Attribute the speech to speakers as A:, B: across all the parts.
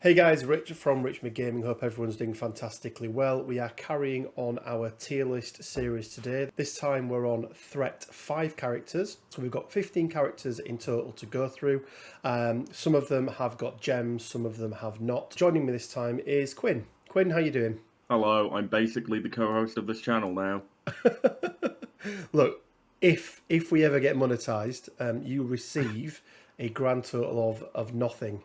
A: Hey guys, Rich from RichMid Gaming. Hope everyone's doing fantastically well. We are carrying on our tier list series today. This time we're on Threat 5 characters. So we've got 15 characters in total to go through. Some of them have got gems, some of them have not. Joining me this time is Quinn. Quinn, how you doing?
B: Hello, I'm basically the co-host of this channel now.
A: Look, if we ever get monetized, you receive a grand total of nothing.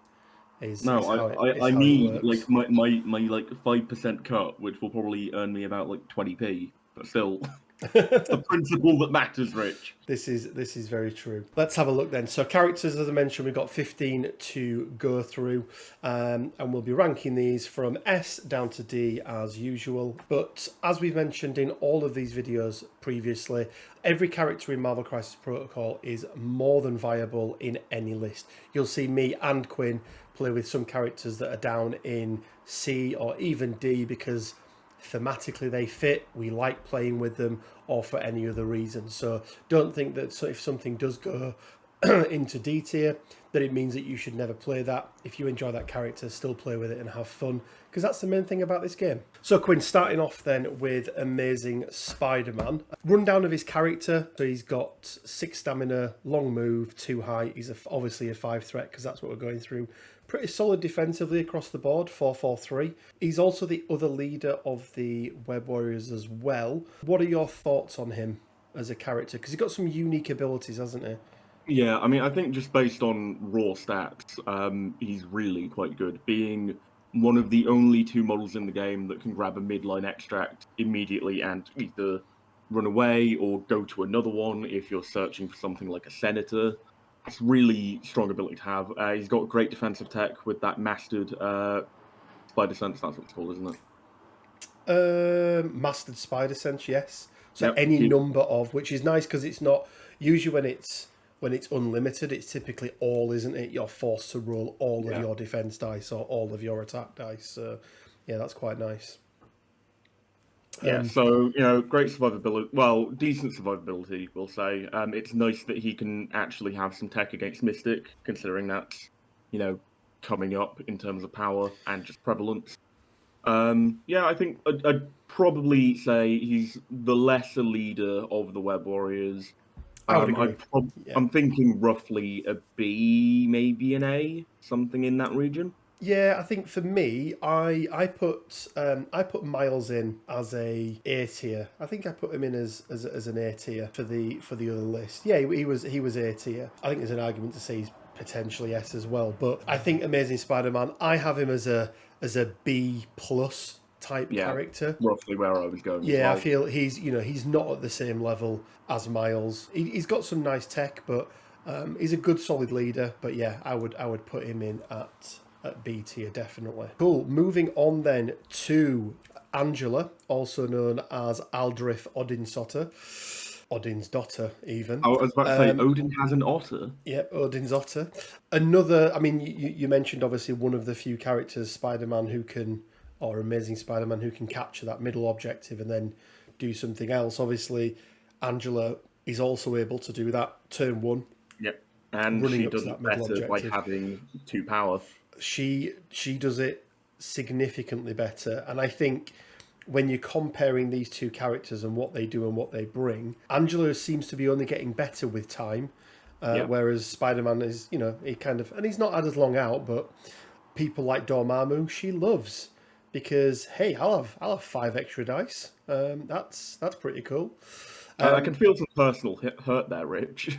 A: Is how
B: I
A: it
B: need like
A: works.
B: my like 5% cut, which will probably earn me about like 20p. But still, it's the principle that matters, Rich.
A: This is very true. Let's have a look then. So characters, as I mentioned, we've got 15 to go through, and we'll be ranking these from S down to D as usual. But as we've mentioned in all of these videos previously, every character in Marvel Crisis Protocol is more than viable in any list. You'll see me and Quinn play with some characters that are down in C or even D because thematically they fit, we like playing with them, or for any other reason. So don't think that if something does go into D tier that it means that you should never play that. If you enjoy that character, still play with it and have fun, because that's the main thing about this game. So Quinn, starting off then with Amazing Spider-Man. Rundown of his character. So he's got 6 stamina, long move, 2 height. He's obviously a 5 threat because that's what we're going through. Pretty solid defensively across the board, 4-4-3. He's also the other leader of the Web Warriors as well. What are your thoughts on him as a character? Because he's got some unique abilities, hasn't he?
B: Yeah, I mean, I think just based on raw stats, he's really quite good. Being one of the only 2 models in the game that can grab a midline extract immediately and either run away or go to another one if you're searching for something like a senator. It's really strong ability to have. He's got great defensive tech with that mastered spider sense. That's what it's called, isn't it?
A: Mastered spider sense, yes. So
B: Yep.
A: any number of, which is nice because it's not usually when it's unlimited, it's typically all, isn't it? You're forced to roll all of your defense dice or all of your attack dice. So yeah, that's quite nice.
B: Yeah, so great survivability. Well, decent survivability, we'll say. It's nice that he can actually have some tech against Mystic, considering that's coming up in terms of power and just prevalence. Yeah, I think I'd probably say he's the lesser leader of the Web Warriors.
A: I would agree.
B: I'm thinking roughly a B, maybe an A, something in that region.
A: Yeah, I think for me, I put Miles in as a tier. I think I put him in as an A tier for the other list. Yeah, he was A tier. I think there's an argument to say he's potentially S as well. But I think Amazing Spider-Man, I have him as a B plus type character.
B: Roughly where I was going.
A: Yeah, I feel he's not at the same level as Miles. He's got some nice tech, but he's a good solid leader. But yeah, I would put him in at B tier, definitely. Cool. Moving on then to Angela, also known as Aldrich Odinsotter. Odin's daughter, even.
B: I was about to say, Odin has an otter.
A: Yeah, Odin's otter. Another, I mean, you mentioned obviously one of the few characters, Spider-Man, or Amazing Spider-Man, who can capture that middle objective and then do something else. Obviously, Angela is also able to do that turn 1.
B: Yep. And she does it better by having 2 power.
A: She does it significantly better, and I think when you're comparing these 2 characters and what they do and what they bring, Angela seems to be only getting better with time, whereas Spider-Man is, he kind of, and he's not had as long out, but people like Dormammu she loves because hey, I'll have 5 extra dice. That's pretty cool.
B: I can feel some personal hurt there, Rich.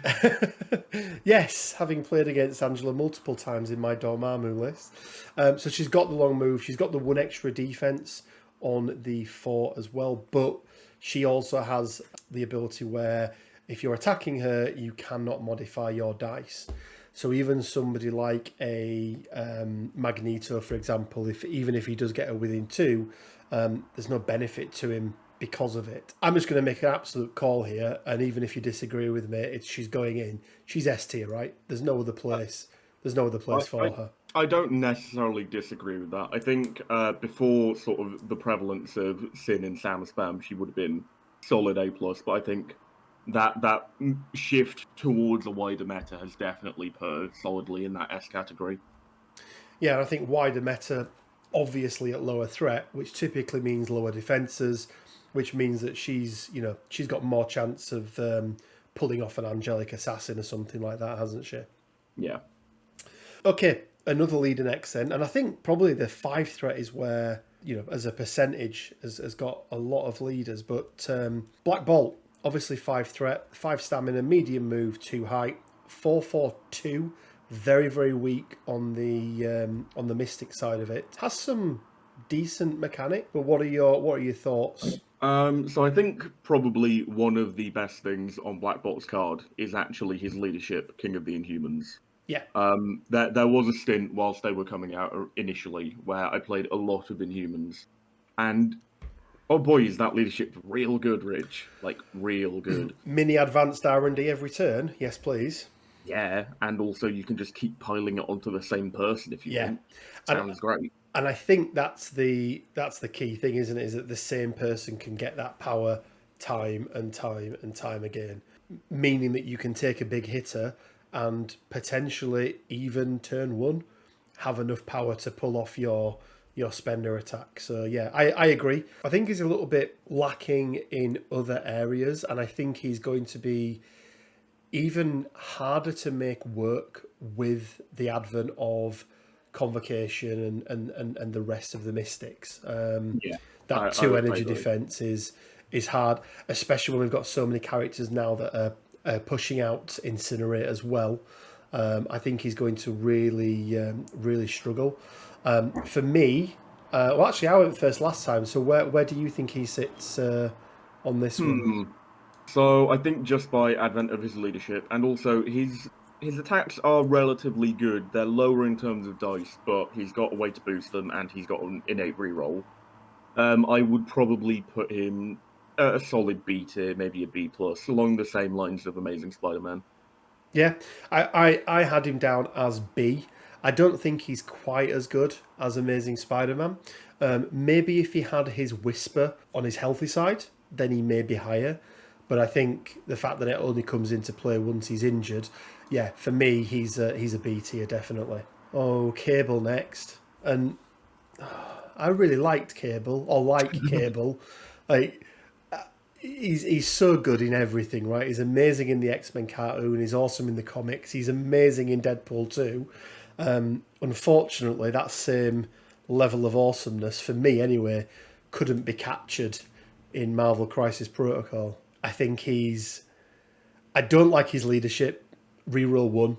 A: Yes, having played against Angela multiple times in my Dormammu list. So she's got the long move. She's got the 1 extra defense on the 4 as well. But she also has the ability where if you're attacking her, you cannot modify your dice. So even somebody like a Magneto, for example, even if he does get her within 2, there's no benefit to him because of it. I'm just going to make an absolute call here, and even if you disagree with me, she's going in. She's S tier, right? There's no other place. There's no other place for her.
B: I don't necessarily disagree with that. I think before sort of the prevalence of Sin and Sam Spam, she would have been solid A+, but I think that shift towards a wider meta has definitely put her solidly in that S category.
A: Yeah, and I think wider meta, obviously at lower threat, which typically means lower defenses, which means that she's got more chance of pulling off an angelic assassin or something like that, hasn't she?
B: Yeah.
A: Okay, another lead in X then, and I think probably the 5 threat is where, as a percentage, has got a lot of leaders. But Black Bolt, obviously 5 threat, 5 stamina, medium move, 2 height, 442, very very weak on the Mystic side of it. Has some decent mechanic, but what are your thoughts?
B: So I think probably one of the best things on Black Bolt's card is actually his leadership, King of the Inhumans.
A: Yeah,
B: There was a stint whilst they were coming out initially where I played a lot of Inhumans, and oh boy, is that leadership real good, Rich? Like real good.
A: mini advanced R&D every turn. Yes, please.
B: Yeah, and also you can just keep piling it onto the same person if you
A: Yeah,
B: want.
A: and
B: Sounds great.
A: And I think that's the key thing, isn't it? Is that the same person can get that power time and time and time again, meaning that you can take a big hitter and potentially even turn one have enough power to pull off your spender attack. So yeah, I agree. I think he's a little bit lacking in other areas, and I think he's going to be even harder to make work with the advent of Convocation and the rest of the Mystics.
B: Yeah,
A: That 2
B: I
A: energy
B: agree.
A: defense is hard, especially when we've got so many characters now that are pushing out Incinerate as well. I think he's going to really struggle. For me, well, actually, I went first last time. So where do you think he sits on this one?
B: So I think just by advent of his leadership, and also his attacks are relatively good. They're lower in terms of dice, but he's got a way to boost them, and he's got an innate reroll. I would probably put him at a solid B tier, maybe a B plus, along the same lines of Amazing Spider-Man.
A: Yeah, I had him down as B. I don't think he's quite as good as Amazing Spider-Man. Maybe if he had his Whisper on his healthy side, then he may be higher. But I think the fact that it only comes into play once he's injured, yeah, for me, he's a B tier, definitely. Oh, Cable next. And I really liked Cable, or like Cable. Like, he's so good in everything, right? He's amazing in the X-Men cartoon. He's awesome in the comics. He's amazing in Deadpool too. Unfortunately, that same level of awesomeness, for me anyway, couldn't be captured in Marvel Crisis Protocol. I think I don't like his leadership. Reroll 1.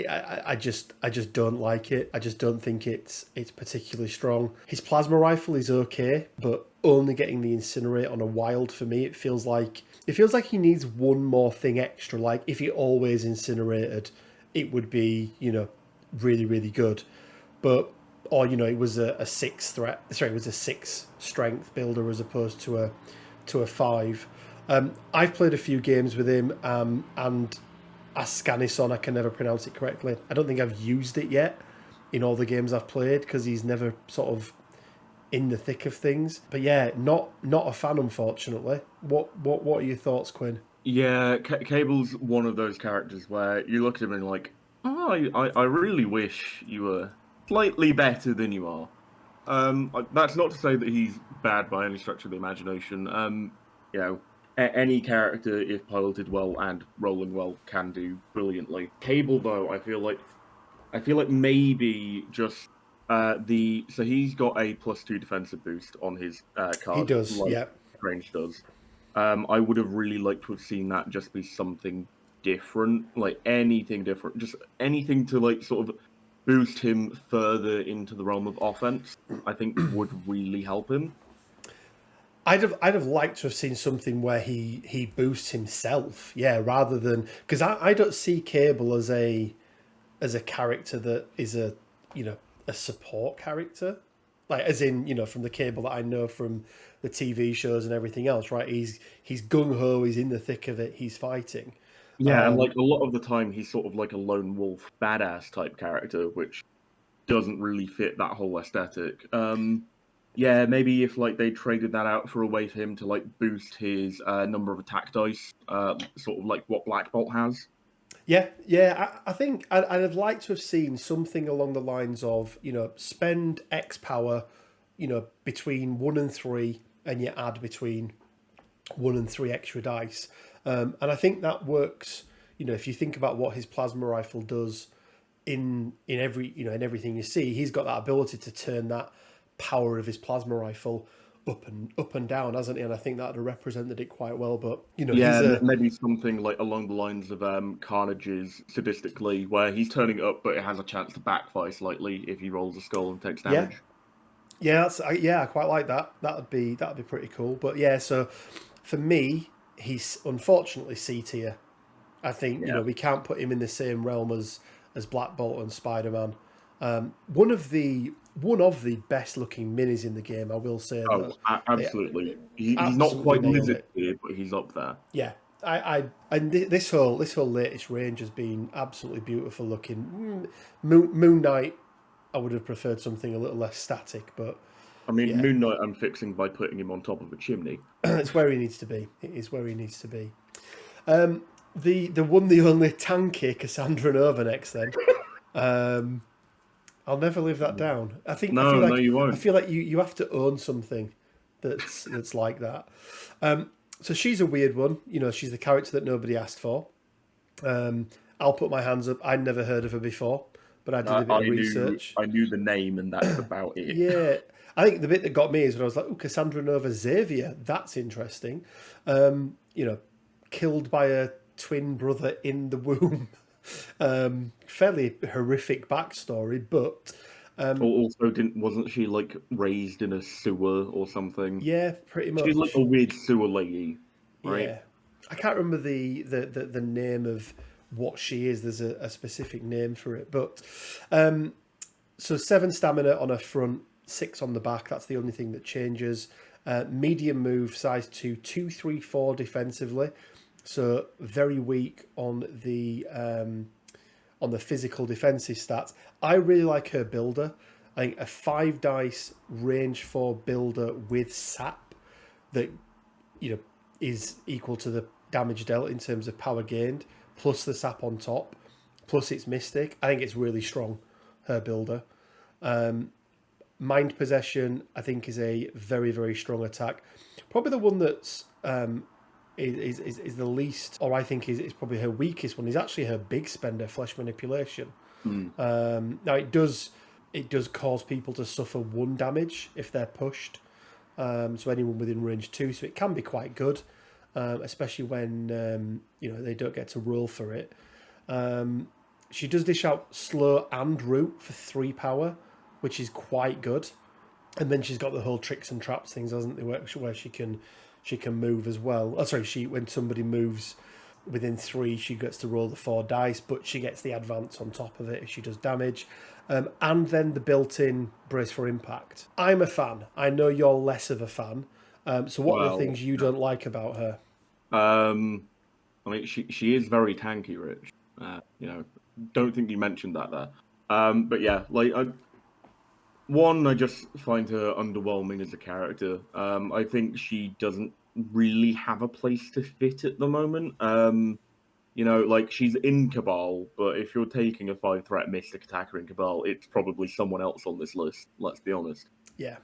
A: I just don't like it. I just don't think it's particularly strong. His plasma rifle is okay, but only getting the incinerate on a wild, for me, it feels like he needs one more thing extra. Like if he always incinerated, it would be really really good. But or it was a 6 threat. Sorry, it was a 6 strength builder as opposed to a 5. I've played a few games with him, and Ascanison, I can never pronounce it correctly. I don't think I've used it yet in all the games I've played because he's never sort of in the thick of things. But yeah, not a fan, unfortunately. What are your thoughts, Quinn?
B: Yeah, Cable's one of those characters where you look at him and you're like, oh, I really wish you were slightly better than you are. That's not to say that he's bad by any stretch of the imagination. Any character, if piloted well and rolling well, can do brilliantly. Cable, though, I feel like maybe just so he's got a +2 defensive boost on his card.
A: He does,
B: like
A: yeah.
B: Range does. I would have really liked to have seen that just be something different, like anything different, just anything to like sort of boost him further into the realm of offense. I think would really help him.
A: I'd have liked to have seen something where he boosts himself, yeah, rather than because I don't see Cable as a character that is a support character, like as in from the Cable that I know from the TV shows and everything else, right? He's gung ho, he's in the thick of it, he's fighting.
B: Yeah, and like a lot of the time, he's sort of like a lone wolf, badass type character, which doesn't really fit that whole aesthetic. Yeah, maybe if like they traded that out for a way for him to like boost his number of attack dice, sort of like what Black Bolt has.
A: I think I'd have liked to have seen something along the lines of, spend X power, between 1 and 3, and you add between 1 and 3 extra dice. And I think that works. If you think about what his plasma rifle does in everything you see, he's got that ability to turn that power of his plasma rifle up and down, hasn't he? And I think that would have represented it quite well. But
B: maybe something like along the lines of Carnage's sadistically, where he's turning it up, but it has a chance to backfire slightly if he rolls a skull and takes damage.
A: I quite like that. That'd be pretty cool. But so for me, he's unfortunately C tier. I think we can't put him in the same realm as Black Bolt and Spider-Man. One of the best looking minis in the game, I will say.
B: Oh, absolutely. He's not quite Lizard here, but he's up there.
A: Yeah, and this whole latest range has been absolutely beautiful looking. Moon Knight, I would have preferred something a little less static, but
B: I mean, Moon Knight I'm fixing by putting him on top of a chimney.
A: It's where he needs to be. It is where he needs to be. The one, the only tanky Cassandra Nova next then. I'll never live that down. I feel like
B: you won't.
A: I feel like you have to own something that's like that. So she's a weird one. She's the character that nobody asked for. I'll put my hands up. I'd never heard of her before, but I did a bit of research.
B: I knew the name, and that's about it.
A: Yeah. I think the bit that got me is when I was like, "Oh, Cassandra Nova Xavier. That's interesting." Killed by a twin brother in the womb. Fairly horrific backstory, but
B: also wasn't she like raised in a sewer or something?
A: Yeah, pretty much.
B: She's like a weird sewer lady, right?
A: Yeah, I can't remember the name of what she is. There's a specific name for it, but so 7 stamina on her front, 6 on the back. That's the only thing that changes. Medium move, size 2, 2, 3, 4 defensively. So very weak on the physical defensive stats. I really like her builder. I think a 5 dice range 4 builder with sap that is equal to the damage dealt in terms of power gained, plus the sap on top, plus it's mystic. I think it's really strong. Her builder. Mind possession, I think, is a very, very strong attack. Probably the one that's is the least, or I think is probably her weakest one, is actually her big spender, flesh manipulation. Now it does cause people to suffer 1 damage if they're pushed, so anyone within range 2, so it can be quite good, especially when they don't get to roll for it. She does dish out slow and root for 3 power, which is quite good, and then she's got the whole tricks and traps things, hasn't it, where she can move as well. When somebody moves within 3, she gets to roll the 4 dice, but she gets the advance on top of it if she does damage. And then the built-in brace for impact. I'm a fan. I know you're less of a fan. So what are the things you don't like about her?
B: I mean, she is very tanky, Rich. Don't think you mentioned that there. But yeah, I just find her underwhelming as a character. I think she doesn't really have a place to fit at the moment. She's in Cabal, but if you're taking a 5-threat mystic attacker in Cabal, it's probably someone else on this list. Let's be honest.
A: Yeah.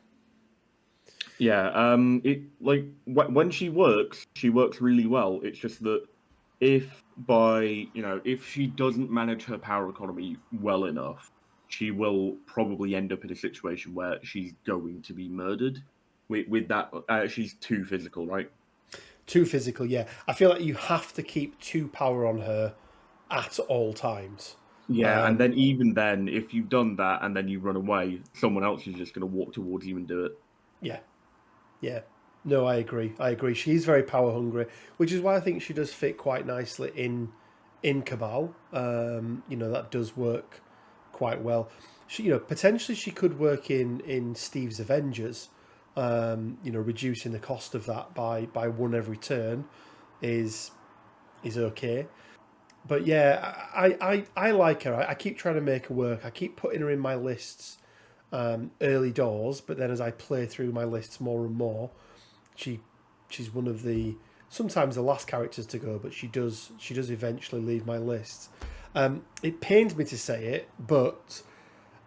B: Yeah. When she works really well. It's just that if she doesn't manage her power economy well enough, she will probably end up in a situation where she's going to be murdered. With that, she's too physical, right?
A: Too physical, yeah. I feel like you have to keep 2 power on her at all times.
B: Yeah, and then even then, if you've done that and then you run away, someone else is just going to walk towards you and do it.
A: Yeah. No, I agree. She's very power hungry, which is why I think she does fit quite nicely in Cabal. That does work quite well. She, potentially she could work in Steve's Avengers. Reducing the cost of that by 1 every turn is okay. But yeah, I like her. I keep trying to make her work. I keep putting her in my lists early doors, but then as I play through my lists more and more, she's one of the sometimes the last characters to go, but she does eventually leave my list. It pains me to say it, but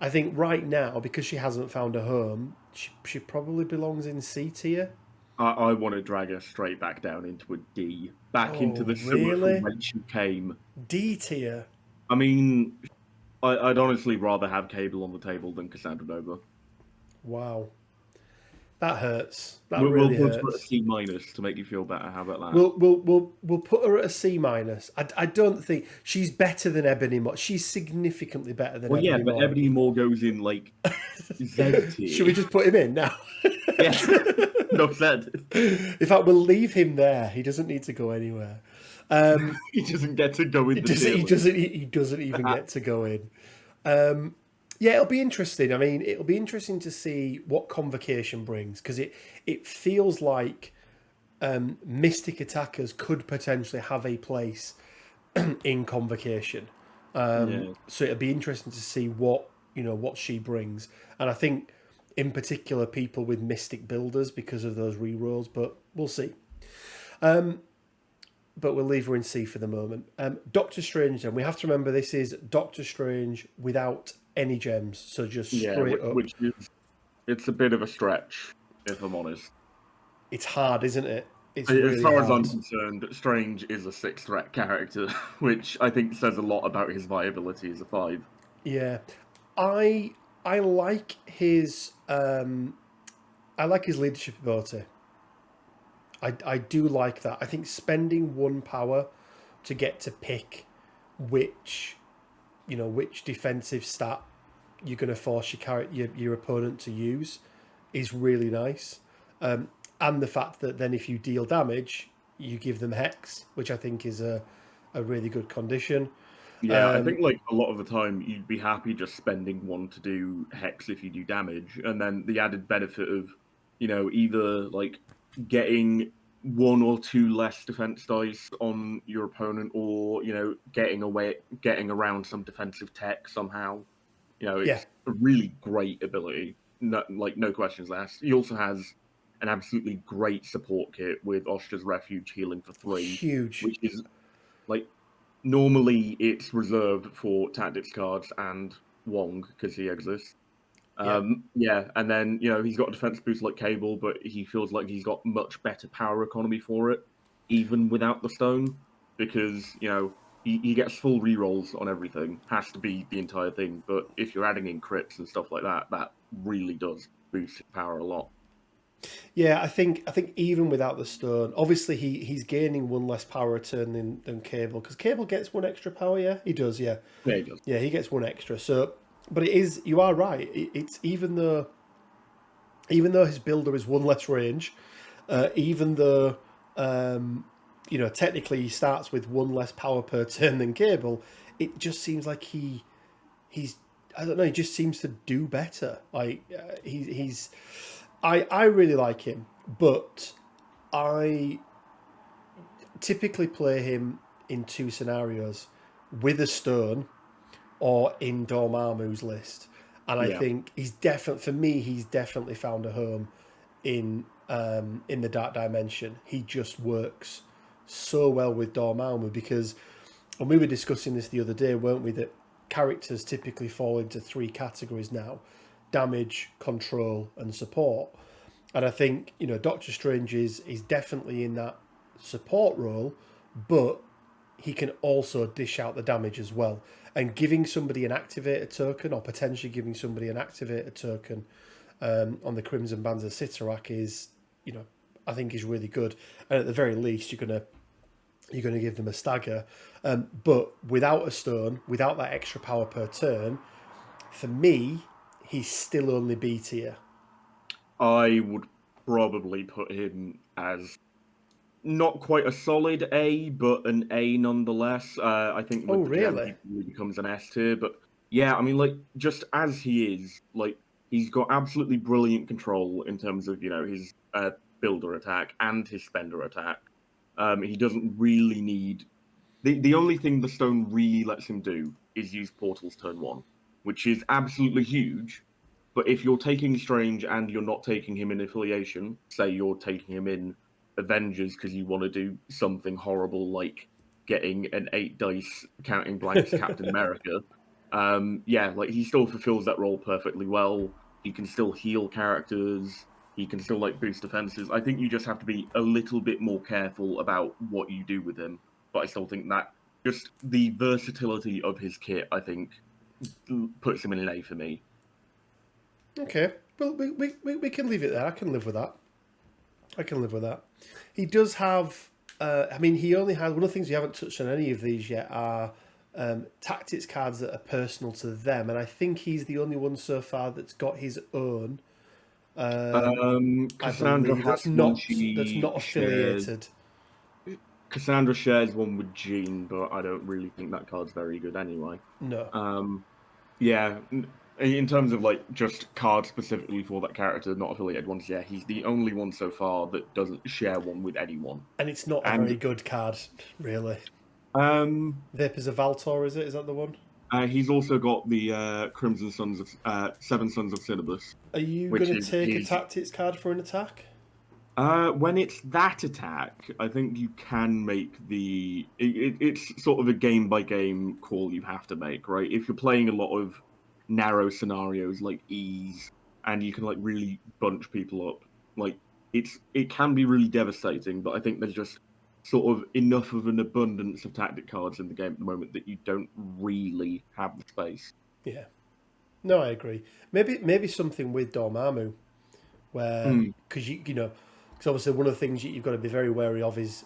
A: I think right now, because she hasn't found a home, she probably belongs in C tier.
B: I want to drag her straight back down into a D, back into
A: Oh,
B: the sewer from
A: really?
B: whence she came.
A: D tier.
B: I mean, I'd honestly rather have Cable on the table than Cassandra Nova.
A: Wow, that hurts. That
B: We'll
A: really
B: put her at a
A: hurts.
B: C minus to make you feel better. How about that?
A: We'll put her at a C minus. I don't think she's better than Ebony Maw. She's significantly better than
B: Well, yeah,
A: Ebony
B: but
A: Maw.
B: Ebony Maw goes in like Z
A: Should we
B: tier.
A: just put him in now?
B: Yeah, no said.
A: In fact, we'll leave him there. He doesn't need to go anywhere.
B: He doesn't get to go in
A: He
B: the
A: doesn't.
B: tier
A: He
B: list.
A: doesn't. He doesn't even get to go in. Yeah, it'll be interesting. I mean, it'll be interesting to see what Convocation brings, because it feels like Mystic attackers could potentially have a place in Convocation.
B: Yeah.
A: So it'll be interesting to see what she brings, and I think in particular people with Mystic builders because of those rerolls. But we'll see. But we'll leave her in C for the moment. Doctor Strange, then we have to remember this is Doctor Strange without any gems, so just straight up.
B: Which is it's a bit of a stretch, if I'm honest.
A: It's hard, isn't it? It's
B: As
A: really
B: far as
A: hard.
B: I'm concerned, Strange is a 6 threat character, which I think says a lot about his viability as a 5.
A: Yeah, I like his leadership ability. I do like that. I think spending 1 power to get to pick which defensive stat you're going to force your opponent to use is really nice. And the fact that then if you deal damage, you give them Hex, which I think is a really good condition.
B: Yeah, I think like a lot of the time you'd be happy just spending 1 to do Hex if you do damage, and then the added benefit of, either like getting 1 or 2 less defense dice on your opponent, or getting around some defensive tech somehow.
A: Yeah,
B: It's a really great ability. No questions asked. He also has an absolutely great support kit with Oshta's Refuge healing for 3,
A: huge.
B: which is like normally it's reserved for tactics cards and Wong because he exists.
A: Yeah,
B: Yeah, and then he's got a defense boost like Cable, but he feels like he's got much better power economy for it, even without the stone, because he gets full rerolls on everything. Has to be the entire thing, but if you're adding in crits and stuff like that, that really does boost his power a lot.
A: yeah. I think even without the stone, obviously he's gaining 1 less power a turn than Cable, because Cable gets 1 extra power. Yeah, he does. Yeah,
B: Yeah, he does.
A: yeah, he gets 1 extra. So, but you are right. It's even though his builder is 1 less range, even though technically he starts with 1 less power per turn than Cable, it just seems like he's I don't know. He just seems to do better. Like I really like him, but I typically play him in 2 scenarios: with a stone or in Dormammu's list. And I
B: Yeah.
A: think he's definitely found a home in the Dark Dimension. He just works so well with Dormammu, because, and we were discussing this the other day, weren't we, that characters typically fall into 3 categories now: damage, control, and support. And I think Doctor Strange is definitely in that support role, but he can also dish out the damage as well. And giving somebody an activator token, or potentially giving somebody an activator token on the Crimson Bands of Sitarak is, I think is really good. And at the very least, you're gonna give them a stagger. But without a stone, without that extra power per turn, for me, he's still only B tier.
B: I would probably put him as not quite a solid A, but an A nonetheless. I think with
A: Oh,
B: the gem,
A: really?
B: he probably becomes an S tier. But yeah, I mean, like, just as he is, like, he's got absolutely brilliant control in terms of, his builder attack and his spender attack. He doesn't really need... The only thing the stone really lets him do is use portals turn 1, which is absolutely huge. But if you're taking Strange and you're not taking him in affiliation, say you're taking him in Avengers because you want to do something horrible like getting an 8 dice counting blanks Captain America. Yeah, like he still fulfills that role perfectly well. He can still heal characters. He can still like boost defenses. I think you just have to be a little bit more careful about what you do with him. But I still think that just the versatility of his kit, I think, puts him in an A for me.
A: Okay, well, we can leave it there. I can live with that. I can live with that. He does have. I mean, he only has one of the things we haven't touched on any of these yet are tactics cards that are personal to them, and I think he's the only one so far that's got his own. I
B: Cassandra
A: believe
B: has
A: that's not affiliated.
B: Cassandra shares one with Jean, but I don't really think that card's very good anyway.
A: No.
B: Yeah, in terms of like just cards specifically for that character, not affiliated ones, yeah, he's the only one so far that doesn't share one with anyone.
A: And it's not a very good card, really. Vapors of Valtor, is it? Is that the one?
B: He's also got the Crimson Sons of Seven Sons of Cinnabus.
A: Are you going to take a tactics card for an attack?
B: When it's that attack, I think you can make the... It's sort of a game-by-game call you have to make, right? If you're playing a lot of narrow scenarios like Ease, and you can like really bunch people up, like it can be really devastating, but I think there's just sort of enough of an abundance of tactic cards in the game at the moment that you don't really have the space.
A: Yeah. No, I agree. Maybe something with Dormammu, where because because obviously one of the things you've got to be very wary of is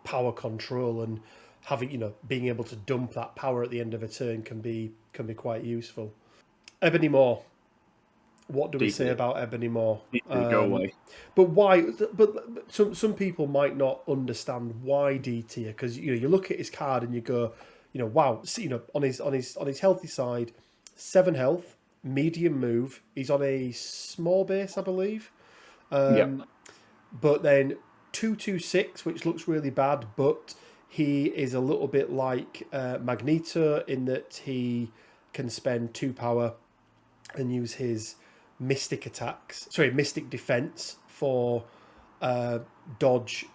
A: power control, and having being able to dump that power at the end of a turn can be quite useful. Ebony Maw. What do we say about Ebony Maw?
B: Go away.
A: But why? But some people might not understand why D tier, because you look at his card and you go, wow, on his healthy side, 7 health, medium move. He's on a small base, I believe. But then 2/2/6, which looks really bad, but he is a little bit like Magneto in that he can spend 2 power and use his mystic defense for dodge.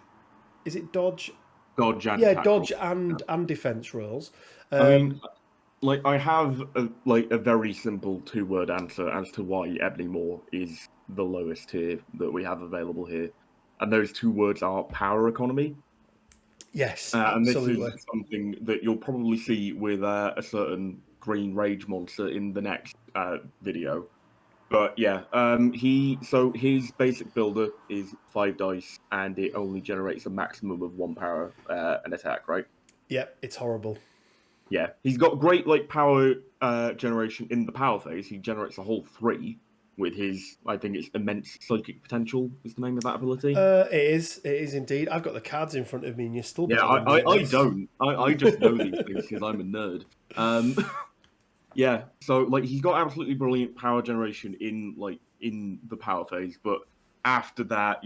A: Is it dodge?
B: Dodge and
A: dodge and defense rolls.
B: I mean, like I have a very simple 2-word answer as to why Ebony Maw is the lowest tier that we have available here, and those 2 words are power economy.
A: Yes,
B: absolutely. And this is something that you'll probably see with a certain green rage monster in the next video. But yeah, his basic builder is 5 dice, and it only generates a maximum of 1 power an attack, right?
A: Yeah, it's horrible.
B: Yeah, he's got great power generation in the power phase. He generates a whole 3 with his, I think it's immense psychic potential is the name of that ability.
A: It is indeed. I've got the cards in front of me, and you're still.
B: Yeah, I don't. I just know these things because I'm a nerd. Yeah, so he's got absolutely brilliant power generation in the power phase, but after that,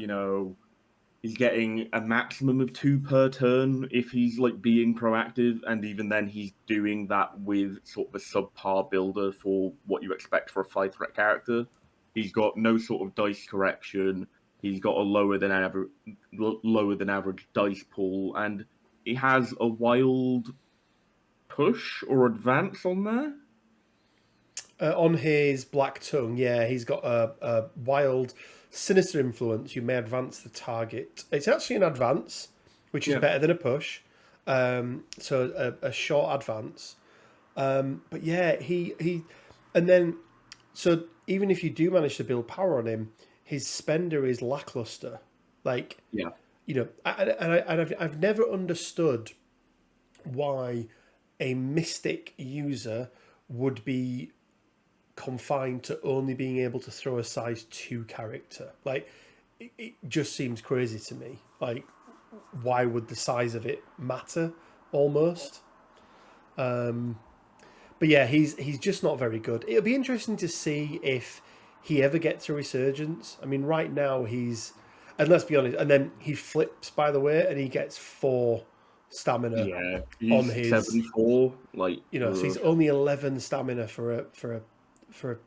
B: he's getting a maximum of 2 per turn if he's being proactive, and even then he's doing that with sort of a subpar builder for what you expect for a 5-threat character. He's got no sort of dice correction. He's got a lower than average dice pool, and he has a wild push or advance on there.
A: On his Black Tongue, yeah, he's got a wild, sinister influence. You may advance the target. It's actually an advance, which is better than a push. So a short advance. But yeah, he and then so even if you do manage to build power on him, his spender is lackluster. And I've never understood why a mystic user would be confined to only being able to throw a size 2 character. It just seems crazy to me. Why would the size of it matter almost? But yeah, he's just not very good. It'll be interesting to see if he ever gets a resurgence. I mean, right now and let's be honest, and then he flips, by the way, and he gets 4 stamina.
B: Yeah, he's on his 74.
A: So he's only 11 stamina for a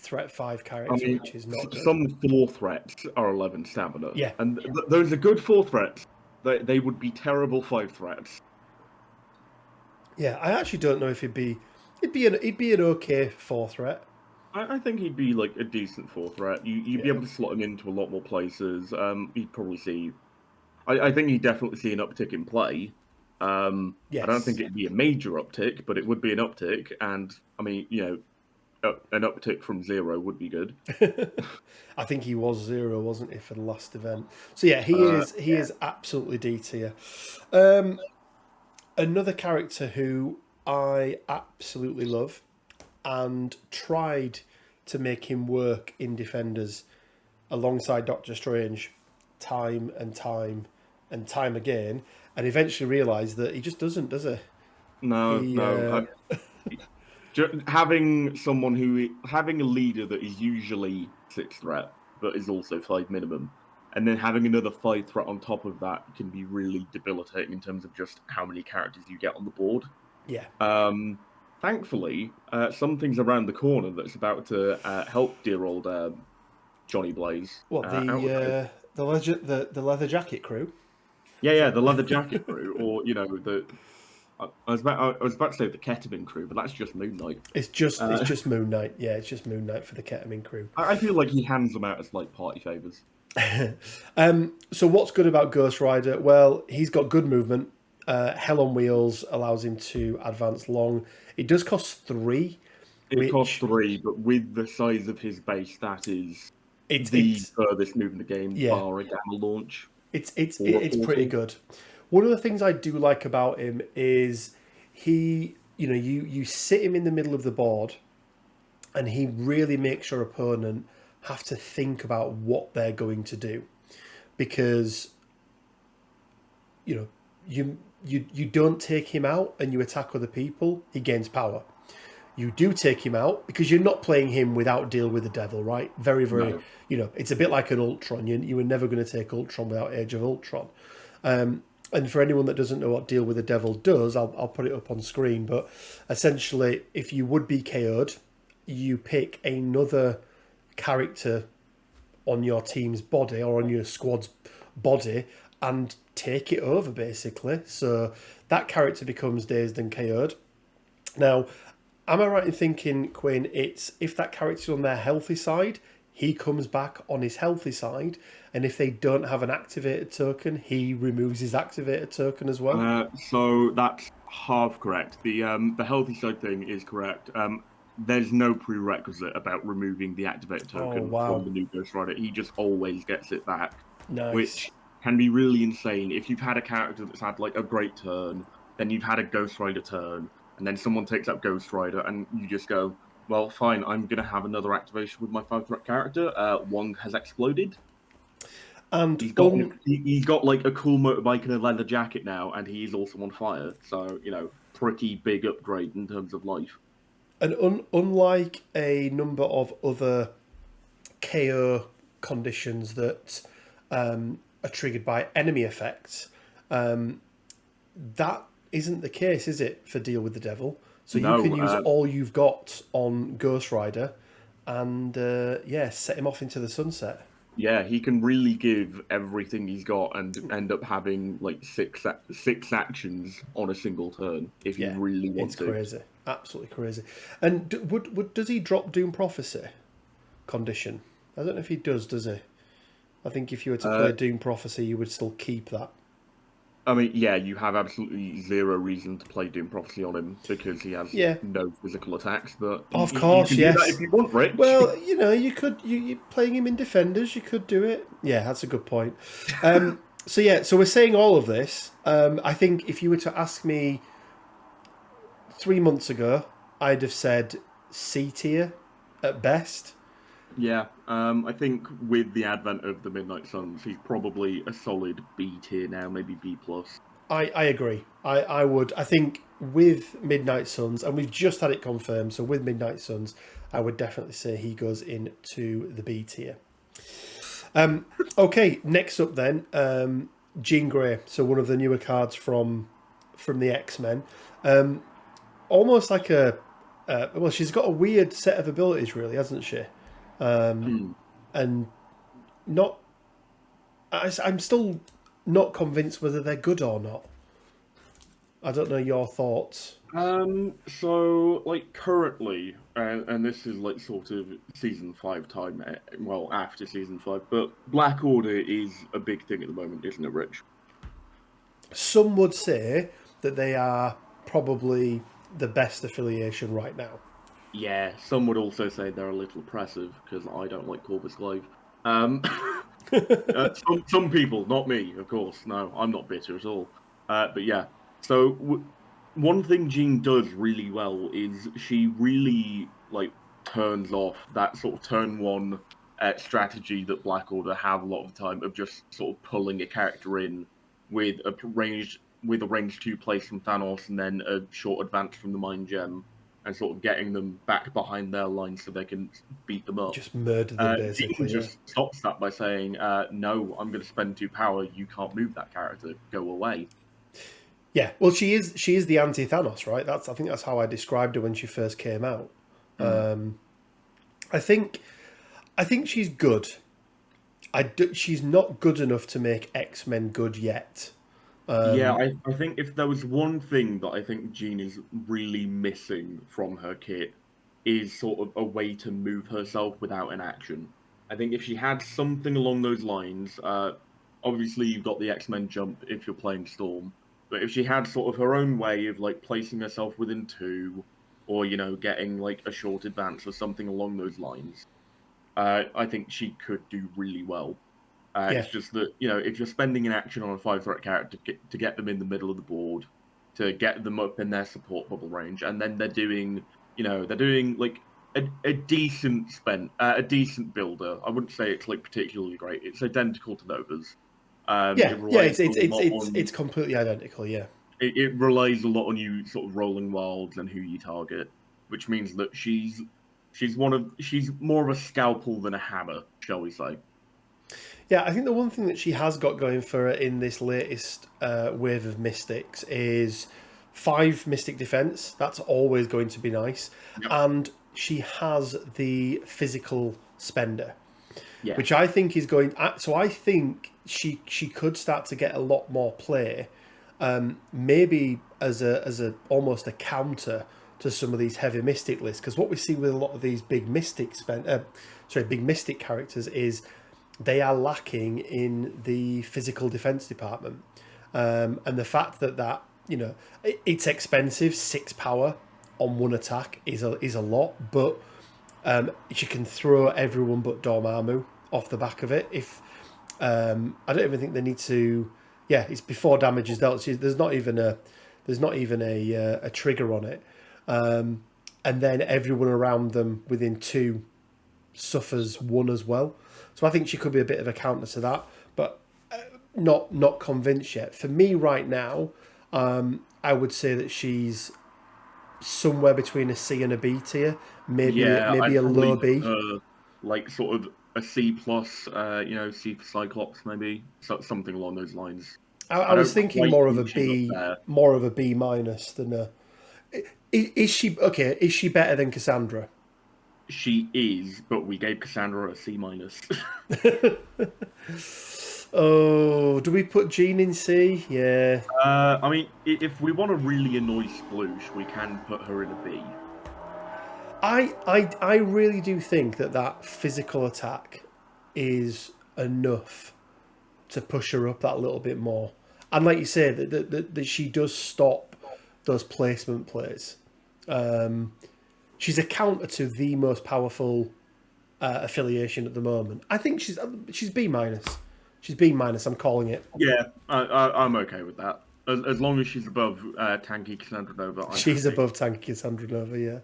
A: threat 5
B: I
A: character,
B: mean,
A: which is not good.
B: some 4 threats are 11 stamina.
A: Yeah.
B: And those are good 4 threats. They would be terrible 5 threats.
A: Yeah, I actually don't know if he'd be an okay 4 threat.
B: I think he'd be like a decent 4 threat. You'd be able to slot him into a lot more places. He'd probably see. I think he'd definitely see an uptick in play.
A: Yes.
B: I don't think it'd be a major uptick, but it would be an uptick. And I mean, an uptick from 0 would be good.
A: I think he was 0, wasn't he, for the last event? So yeah, he is absolutely D tier. Another character who I absolutely love and tried to make him work in Defenders alongside Doctor Strange time and time and time again, and eventually realised that he just doesn't, does he?
B: No. Having a leader that is usually 6 threat, but is also 5 minimum, and then having another 5 threat on top of that can be really debilitating in terms of just how many characters you get on the board.
A: Yeah.
B: Thankfully, something's around the corner that's about to help dear old Johnny Blaze.
A: What, the leather jacket crew?
B: Yeah, the leather jacket crew, or I was about to say the ketamine crew, but that's just Moon Knight.
A: It's just Moon Knight. Yeah, it's just Moon Knight for the ketamine crew.
B: I feel like he hands them out as like party favors.
A: So what's good about Ghost Rider? Well, he's got good movement. Hell on Wheels allows him to advance long. It does cost 3.
B: It costs 3, but with the size of his base, that is the furthest move in the game, bar a gamma launch.
A: It's pretty good. One of the things I do like about him is you sit him in the middle of the board, and he really makes your opponent have to think about what they're going to do, because you don't take him out and you attack other people, he gains power. You do take him out because you're not playing him without Deal with the Devil, right? Very, very,
B: No.
A: It's a bit like an Ultron. You were never going to take Ultron without Age of Ultron. And for anyone that doesn't know what Deal with the Devil does, I'll put it up on screen. But essentially, if you would be KO'd, you pick another character on your team's body or on your squad's body and take it over, basically. So that character becomes dazed and KO'd. Now, am I right in thinking, Quinn, it's if that character's on their healthy side, he comes back on his healthy side, and if they don't have an activated token, he removes his activated token as well?
B: So that's half correct. The healthy side thing is correct. There's no prerequisite about removing the activated token from the new Ghost Rider. He just always gets it back.
A: Nice.
B: Which can be really insane. If you've had a character that's had like a great turn, then you've had a Ghost Rider turn, and then someone takes up Ghost Rider, and you just go, well, fine, I'm going to have another activation with my 5-threat character. One has exploded.
A: And
B: he's got like a cool motorbike and a leather jacket now, and he's also on fire. So, pretty big upgrade in terms of life.
A: And unlike a number of other KO conditions that are triggered by enemy effects, that isn't the case, is it, for Deal with the Devil? So you can use all you've got on Ghost Rider and, set him off into the sunset.
B: Yeah, he can really give everything he's got and end up having like six actions on a single turn if you really want to.
A: It's crazy. Absolutely crazy. And does he drop Doom Prophecy condition? I don't know if he does he? I think if you were to play Doom Prophecy, you would still keep that.
B: I mean, yeah, you have absolutely zero reason to play Doom Prophecy on him because he has no physical attacks. But
A: of course,
B: you can do that if you want, Rich.
A: Well, you could. You playing him in Defenders, you could do it. Yeah, that's a good point. So we're saying all of this. I think if you were to ask me 3 months ago, I'd have said C tier at best.
B: Yeah, I think with the advent of the Midnight Suns, he's probably a solid B tier now, maybe B+.
A: I agree. I would. I think with Midnight Suns, and we've just had it confirmed, so with Midnight Suns, I would definitely say he goes into the B tier. Okay, next up then, Jean Grey. So one of the newer cards from the X-Men. Almost like a well, she's got a weird set of abilities, really, hasn't she? And not. I'm still not convinced whether they're good or not. I don't know your thoughts.
B: So like currently, and this is like sort of season 5 time, well after season 5, but Black Order is a big thing at the moment, isn't it, Rich?
A: Some would say that they are probably the best affiliation right now.
B: Yeah, some would also say they're a little oppressive because I don't like Corvus Glaive. Some people, not me, of course. No, I'm not bitter at all. But yeah, so one thing Jean does really well is she really like turns off that sort of turn one strategy that Black Order have a lot of the time of just sort of pulling a character in with a range 2 place from Thanos and then a short advance from the Mind Gem and sort of getting them back behind their line so they can beat them up.
A: Just murder them, basically.
B: Jean just stops that by saying, no, I'm going to spend 2 power. You can't move that character. Go away.
A: Yeah, well, she is the anti-Thanos, right? I think that's how I described her when she first came out. I think she's good. She's not good enough to make X-Men good yet.
B: Yeah, I think if there was one thing that I think Jean is really missing from her kit is sort of a way to move herself without an action. I think if she had something along those lines, obviously you've got the X-Men jump if you're playing Storm, but if she had sort of her own way of like placing herself within 2, or getting like a short advance or something along those lines, I think she could do really well. It's just that, if you're spending an action on a 5-threat character to get them in the middle of the board, to get them up in their support bubble range, and then they're doing like a decent builder. I wouldn't say it's like particularly great. It's identical to Nova's.
A: It's completely identical. Yeah,
B: it relies a lot on you sort of rolling wilds and who you target, which means that she's more of a scalpel than a hammer, shall we say.
A: Yeah, I think the one thing that she has got going for her in this latest wave of Mystics is 5 Mystic Defense. That's always going to be nice. Yep. And she has the physical spender, which I think is going... So I think she could start to get a lot more play, maybe as a almost a counter to some of these heavy Mystic lists. Because what we see with a lot of these big Mystic characters is... they are lacking in the physical defense department, and the fact that it's expensive. 6 power on 1 attack is a lot, but she can throw everyone but Dormammu off the back of it. If I don't even think they need to. Yeah, it's before damage is dealt. There's not even a trigger on it, and then everyone around them within 2 suffers 1 as well. So I think she could be a bit of a counter to that, but not convinced yet. For me right now, I would say that she's somewhere between a C and a B tier, maybe a low B.
B: Like sort of a C plus, C for Cyclops, maybe something along those lines.
A: I was thinking more of a B minus than a. Is she okay? Is she better than Cassandra?
B: She is, but we gave Cassandra a C minus.
A: Oh, do we put Jean in C? Yeah.
B: I mean, if we want to really annoy Sploosh, we can put her in a B.
A: I really do think that physical attack is enough to push her up that little bit more. And like you say, that she does stop those placement plays. She's a counter to the most powerful affiliation at the moment. I think she's B minus. She's B minus. I'm calling it.
B: Yeah, I'm okay with that. As long as she's above tanky Cassandra Nova.
A: She's above tanky Cassandra Nova. Yeah.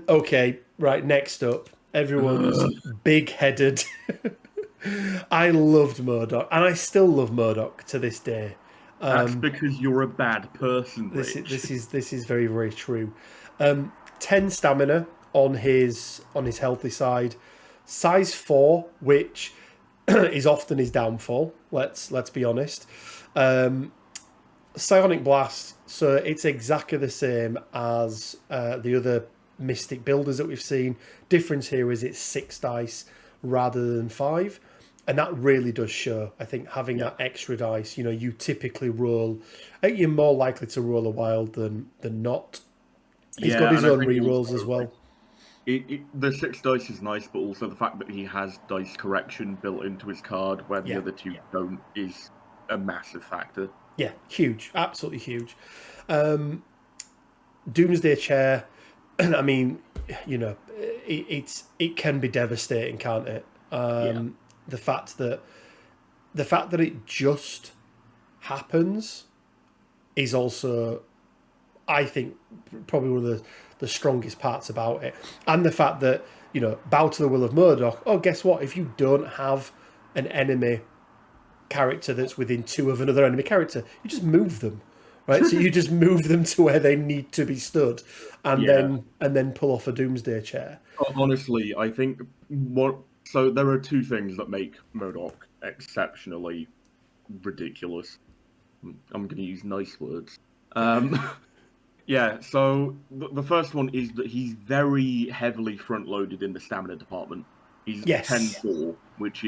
A: Okay. Right. Next up, everyone's big-headed. I loved Murdock, and I still love Murdock to this day.
B: That's because you're a bad person, Rich.
A: This is very, very true. 10 stamina on his healthy side, size 4, which is often his downfall. Let's be honest. Psionic Blast So it's exactly the same as the other Mystic builders that we've seen. Difference here is it's 6 dice rather than 5. And that really does show. I think having that extra dice, you typically roll. I think you're more likely to roll a wild than not. He's got his own rerolls as well.
B: The 6 dice is nice, but also the fact that he has dice correction built into his card where the other 2 don't is a massive factor.
A: Yeah, huge. Absolutely huge. Doomsday Chair, I mean, it can be devastating, can't it? The fact that it just happens is also, I think, probably one of the strongest parts about it. And the fact that, bow to the will of Murdock. Oh, guess what? If you don't have an enemy character that's within 2 of another enemy character, you just move them. Right? So you just move them to where they need to be stood and then pull off a Doomsday Chair.
B: Honestly, I think so there are 2 things that make Murdock exceptionally ridiculous. I'm going to use nice words. So the first one is that he's very heavily front-loaded in the stamina department. He's 10-4, which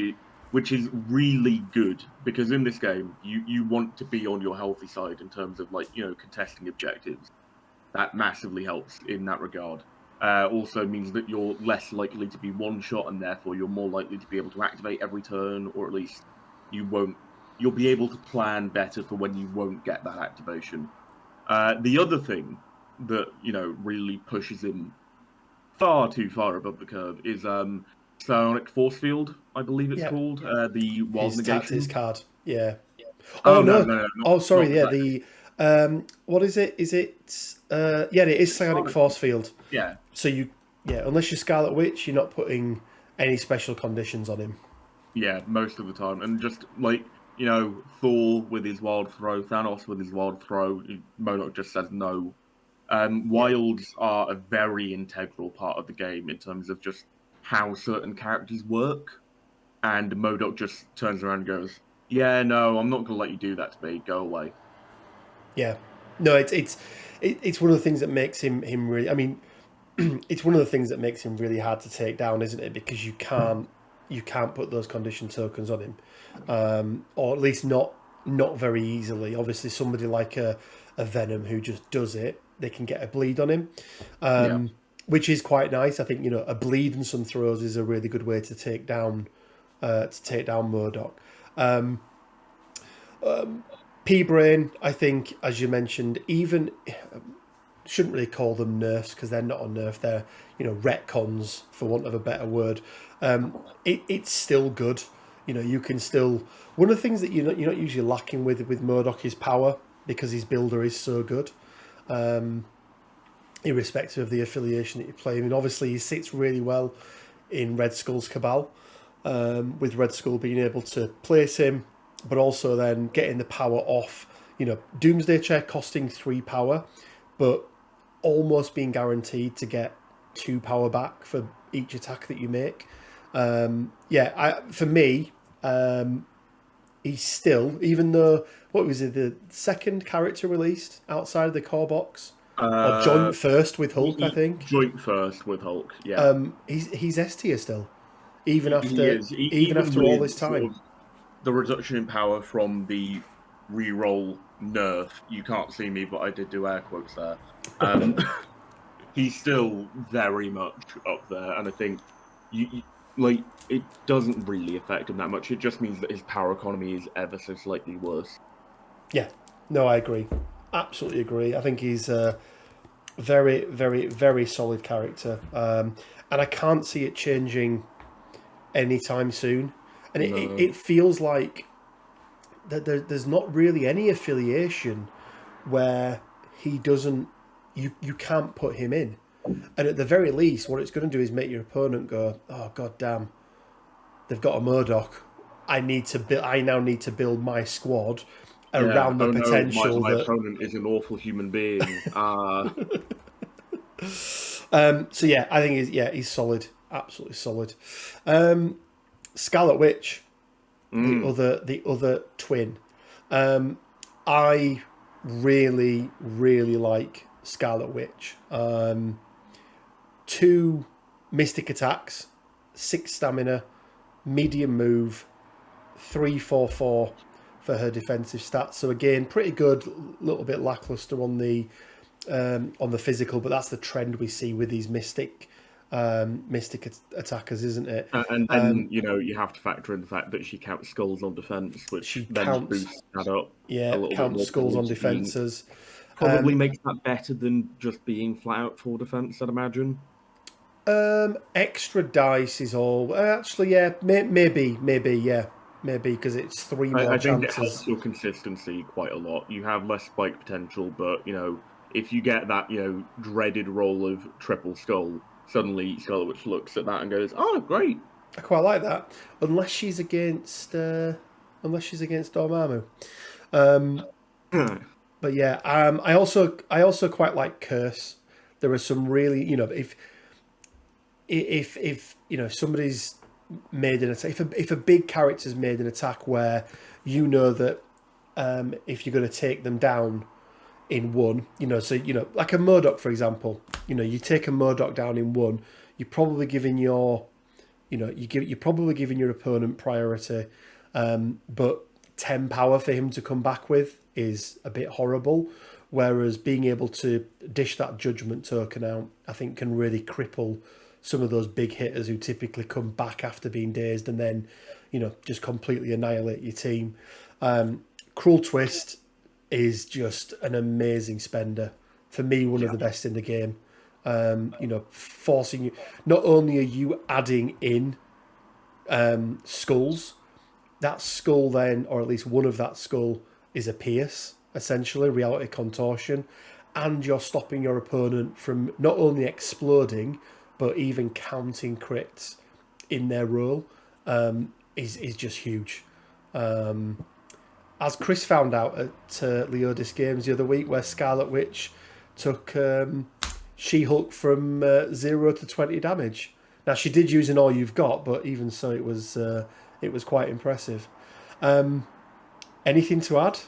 B: is really good, because in this game, you want to be on your healthy side in terms of, contesting objectives. That massively helps in that regard. Also means that you're less likely to be one-shot, and therefore you're more likely to be able to activate every turn, or at least you'll be able to plan better for when you won't get that activation. The other thing that, really pushes him far too far above the curve is Psionic Force Field, I believe it's called. The Wild Negation.
A: His card, yeah.
B: Oh, no.
A: Sorry, the... what is it? Is it... it is Psionic Force Field.
B: Yeah.
A: So unless you're Scarlet Witch, you're not putting any special conditions on him.
B: Yeah, most of the time. And just, Thor with his Wild Throw, Thanos with his Wild Throw, Murdock just says no. Wilds are a very integral part of the game in terms of just how certain characters work. And Murdock just turns around and goes, yeah, no, I'm not going to let you do that to me. Go away.
A: Yeah. No, it's one of the things that makes him really... I mean, it's one of the things that makes him really hard to take down, isn't it? Because you can't put those condition tokens on him, or at least not very easily. Obviously, somebody like a Venom who just does it, they can get a bleed on him, which is quite nice. I think a bleed and some throws is a really good way to take down Murdock. P-Brain, I think, as you mentioned, even shouldn't really call them nerfs because they're not a nerf. They're retcons, for want of a better word. It's still good. You can still... One of the things that you're not usually lacking with Murdock is power, because his builder is so good, irrespective of the affiliation that you play. I mean, obviously he sits really well in Red Skull's Cabal, with Red Skull being able to place him, but also then getting the power off. Doomsday Chair costing 3 power, but almost being guaranteed to get 2 power back for each attack that you make. For me, he's still, even though, what was it, the second character released outside of the core box? Or joint first with Hulk, I think.
B: Joint first with Hulk, yeah.
A: He's S tier still, even after all this time.
B: Sort of the reduction in power from the reroll nerf. You can't see me, but I did do air quotes there. He's still very much up there, and I think it doesn't really affect him that much. It just means that his power economy is ever so slightly worse. Yeah,
A: no, I agree. Absolutely agree. I think he's a very, very, very solid character, and I can't see it changing anytime soon. And it feels like that there's not really any affiliation where he doesn't. You can't put him in, and at the very least, what it's going to do is make your opponent go, "Oh God damn, they've got a Murdock. I now need to build my squad around the potential
B: my
A: that
B: opponent is an awful human being."
A: So yeah, I think he's solid, absolutely solid. Scarlet Witch, the other twin. I really, really like Scarlet Witch. 2 mystic attacks, 6 stamina, medium move, 3/4/4 for her defensive stats. So again, pretty good. A little bit lackluster on the physical, but that's the trend we see with these mystic attackers, isn't it?
B: And then you have to factor in the fact that she counts skulls on defense, which
A: She
B: then
A: counts,
B: boosts that up
A: yeah,
B: a little bit
A: counts
B: more.
A: skulls on
B: towards being-
A: defenses.
B: Probably makes that better than just being flat out for defense, I'd imagine.
A: Extra dice is all. Actually, yeah, maybe, yeah, maybe because it's 3 more
B: I think it
A: chances.
B: helps your consistency quite a lot. You have less spike potential, but if you get that dreaded roll of triple skull, suddenly Scarlet Witch looks at that and goes, "Oh, great."
A: I quite like that, unless she's against Dormammu. But yeah, I also quite like Curse. There are some really, if somebody's made an attack, if a big character's made an attack where that if you're going to take them down in one, like a Murdock, for example, you take a Murdock down in one, you're probably giving your opponent priority, but 10 power for him to come back with is a bit horrible. Whereas being able to dish that judgment token out, I think, can really cripple some of those big hitters who typically come back after being dazed and then, just completely annihilate your team. Cruel Twist is just an amazing spender. For me, one of the best in the game. Forcing you. Not only are you adding in skulls, that skull then, or at least one of that skull, is a pierce, essentially, reality contortion, and you're stopping your opponent from not only exploding, but even counting crits in their roll, is just huge. As Chris found out at Leodis Games the other week, where Scarlet Witch took She-Hulk from 0 to 20 damage. Now, she did use an all you've got, but even so, it was quite impressive. Anything to add?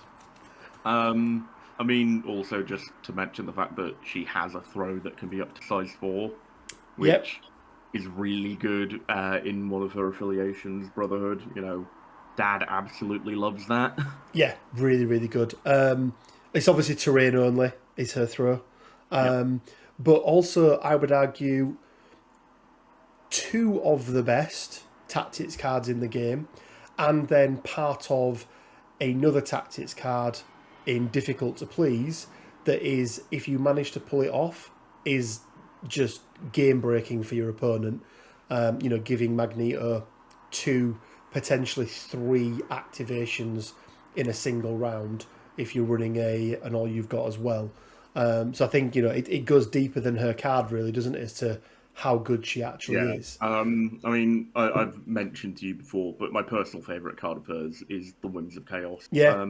B: Also just to mention the fact that she has a throw that can be up to size 4, which is really good in one of her affiliations, Brotherhood. Dad absolutely loves that. Yeah,
A: really, really good. It's obviously terrain only, is her throw. But also, I would argue, 2 of the best tactics cards in the game, and then part of another tactics card in Difficult to Please that is, if you manage to pull it off, is just game breaking for your opponent. Giving Magneto 2, potentially 3 activations in a single round if you're running an all you've got as well. So I think it goes deeper than her card, really, doesn't it, as to how good she actually is.
B: I've mentioned to you before, but my personal favourite card of hers is the Winds of Chaos.
A: Yeah.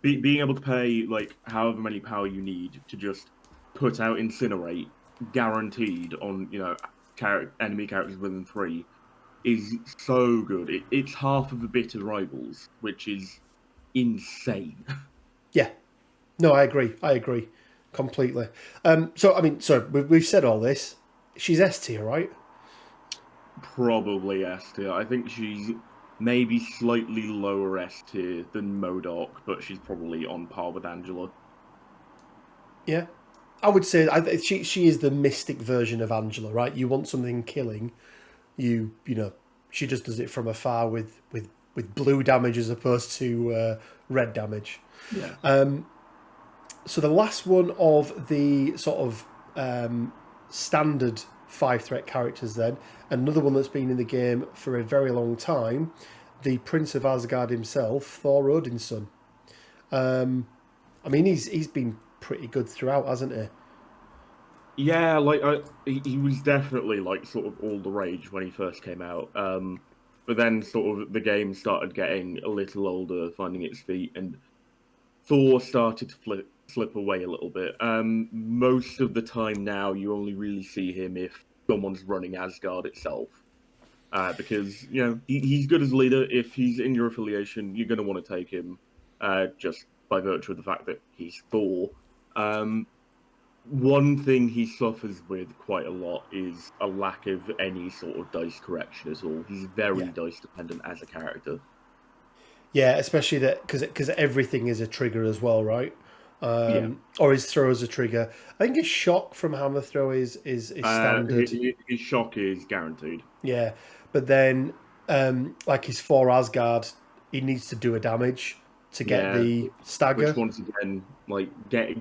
B: Being able to pay however many power you need to just put out Incinerate, guaranteed on enemy characters within 3, is so good. It's half of a bit of Rivals, which is insane.
A: Yeah. No, I agree completely. We've said all this. She's S tier, right?
B: Probably S tier. I think she's maybe slightly lower S tier than Murdock, but she's probably on par with Angela.
A: Yeah. I would say she is the mystic version of Angela, right? You want something killing, she just does it from afar with blue damage as opposed to red damage.
B: Yeah.
A: So the last one of the sort of standard 5-threat characters then, another one that's been in the game for a very long time, the Prince of Asgard himself, Thor Odin's son. He's been pretty good throughout, hasn't he?
B: Yeah, he was definitely sort of all the rage when he first came out. But then sort of the game started getting a little older, finding its feet, and Thor started to slip away a little bit. Most of the time now, you only really see him if someone's running Asgard itself. Because, he's good as a leader. If he's in your affiliation, you're going to want to take him. Just by virtue of the fact that he's Thor. One thing he suffers with quite a lot is a lack of any sort of dice correction at all. He's very dice dependent as a character.
A: Yeah, especially that because everything is a trigger as well, right? Or his throw is a trigger. I think his shock from hammer throw is standard.
B: His shock is guaranteed.
A: Yeah, but then like his 4 Asgard, he needs to do a damage to get the stagger.
B: Which once again, like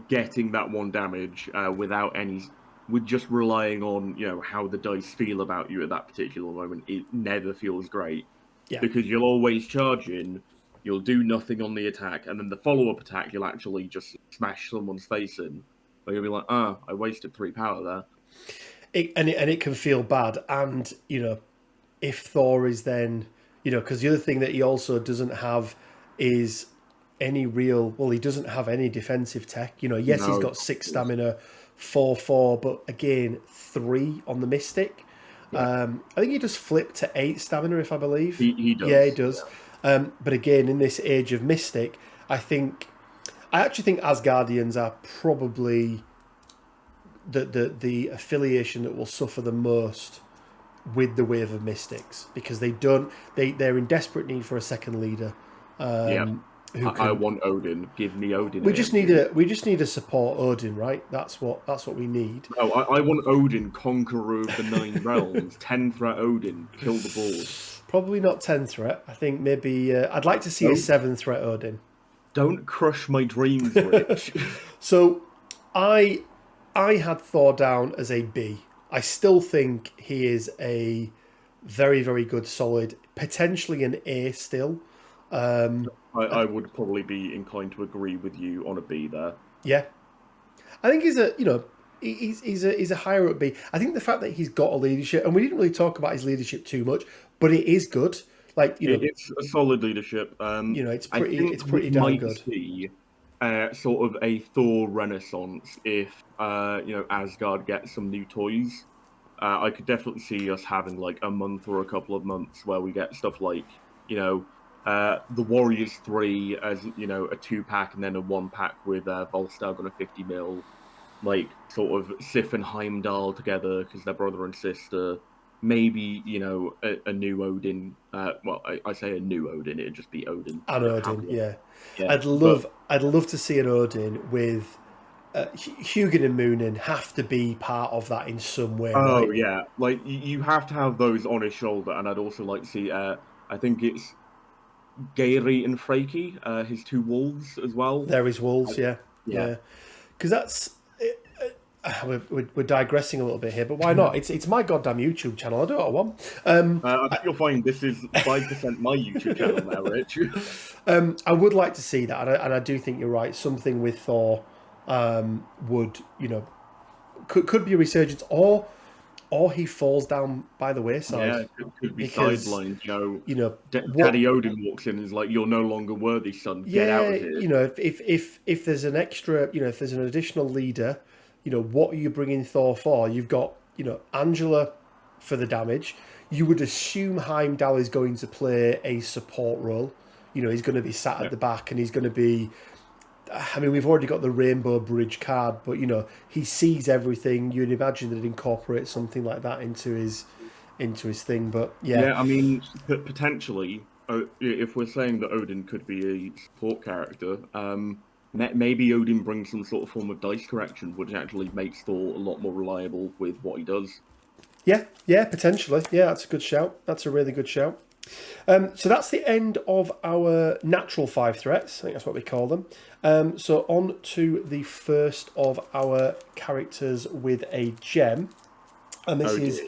B: getting that 1 damage without any, with just relying on how the dice feel about you at that particular moment, it never feels great. Yeah. Because you'll always charge in. You'll do nothing on the attack, and then the follow-up attack, you'll actually just smash someone's face in. Or you'll be like, I wasted 3 power there.
A: It can feel bad. And, if Thor is then, because the other thing that he also doesn't have is any he doesn't have any defensive tech. Yes, he's got 6 stamina, 4, but again, 3 on the Mystic. Yeah. I think he does flip to 8 stamina, if I believe.
B: He does.
A: Yeah, he does. Yeah. But again, in this age of Mystic, I actually think Asgardians are probably the affiliation that will suffer the most with the wave of Mystics, because they're in desperate need for a second leader. I want Odin. Give me Odin. We just need a support Odin, right? That's what we need.
B: No, I want Odin, conqueror of the 9 realms, 10 threat Odin, kill the board.
A: Probably not 10 threat. I think maybe I'd like to see a 7 threat Odin.
B: Don't crush my dreams, Rich.
A: So I had Thor down as a B. I still think he is a very, very good, solid, potentially an A still.
B: I would probably be inclined to agree with you on a B there.
A: Yeah, I think he's a higher up B. I think the fact that he's got a leadership, and we didn't really talk about his leadership too much, but it is good. Like
B: it's a solid leadership.
A: It's pretty damn good.
B: See, sort of a Thor renaissance if Asgard gets some new toys. I could definitely see us having like a month or a couple of months where we get stuff like the Warriors 3 as a 2-pack and then a 1-pack with Volstagg on a 50 mil, like sort of Sif and Heimdall together because they're brother and sister. Maybe a new Odin. I say a new Odin. It'd just be Odin.
A: An Odin, yeah. I'd love to see an Odin with Hugin and Moonin have to be part of that in some way.
B: Oh
A: right?
B: Yeah, like you have to have those on his shoulder, and I'd also like to see. I think it's Geiri and Freki, his 2 wolves as well.
A: They're his wolves, yeah. Because that's. We're digressing a little bit here, but why not? It's my goddamn YouTube channel. I do what I want.
B: I think you'll find this is 5% my YouTube channel now, Rich.
A: I would like to see that, and I do think you're right. Something with Thor would, could be a resurgence, or he falls down by the wayside.
B: Yeah, it could be sidelined. Daddy Odin walks in and is like, "You're no longer worthy, son. Get out of here."
A: If there's an extra, if there's an additional leader. What are you bringing Thor for? You've got, Angela for the damage. You would assume Heimdall is going to play a support role. He's going to be sat at the back and he's going to be... I mean, we've already got the Rainbow Bridge card, but, he sees everything. You'd imagine that it incorporates something like that into his thing, but yeah.
B: Yeah, I mean, potentially, if we're saying that Odin could be a support character... maybe Odin brings some sort of form of dice correction, which actually makes Thor a lot more reliable with what he does.
A: Yeah, potentially. Yeah, that's a good shout. That's a really good shout. So that's the end of our natural 5 threats. I think that's what we call them. So on to the first of our characters with a gem. And this is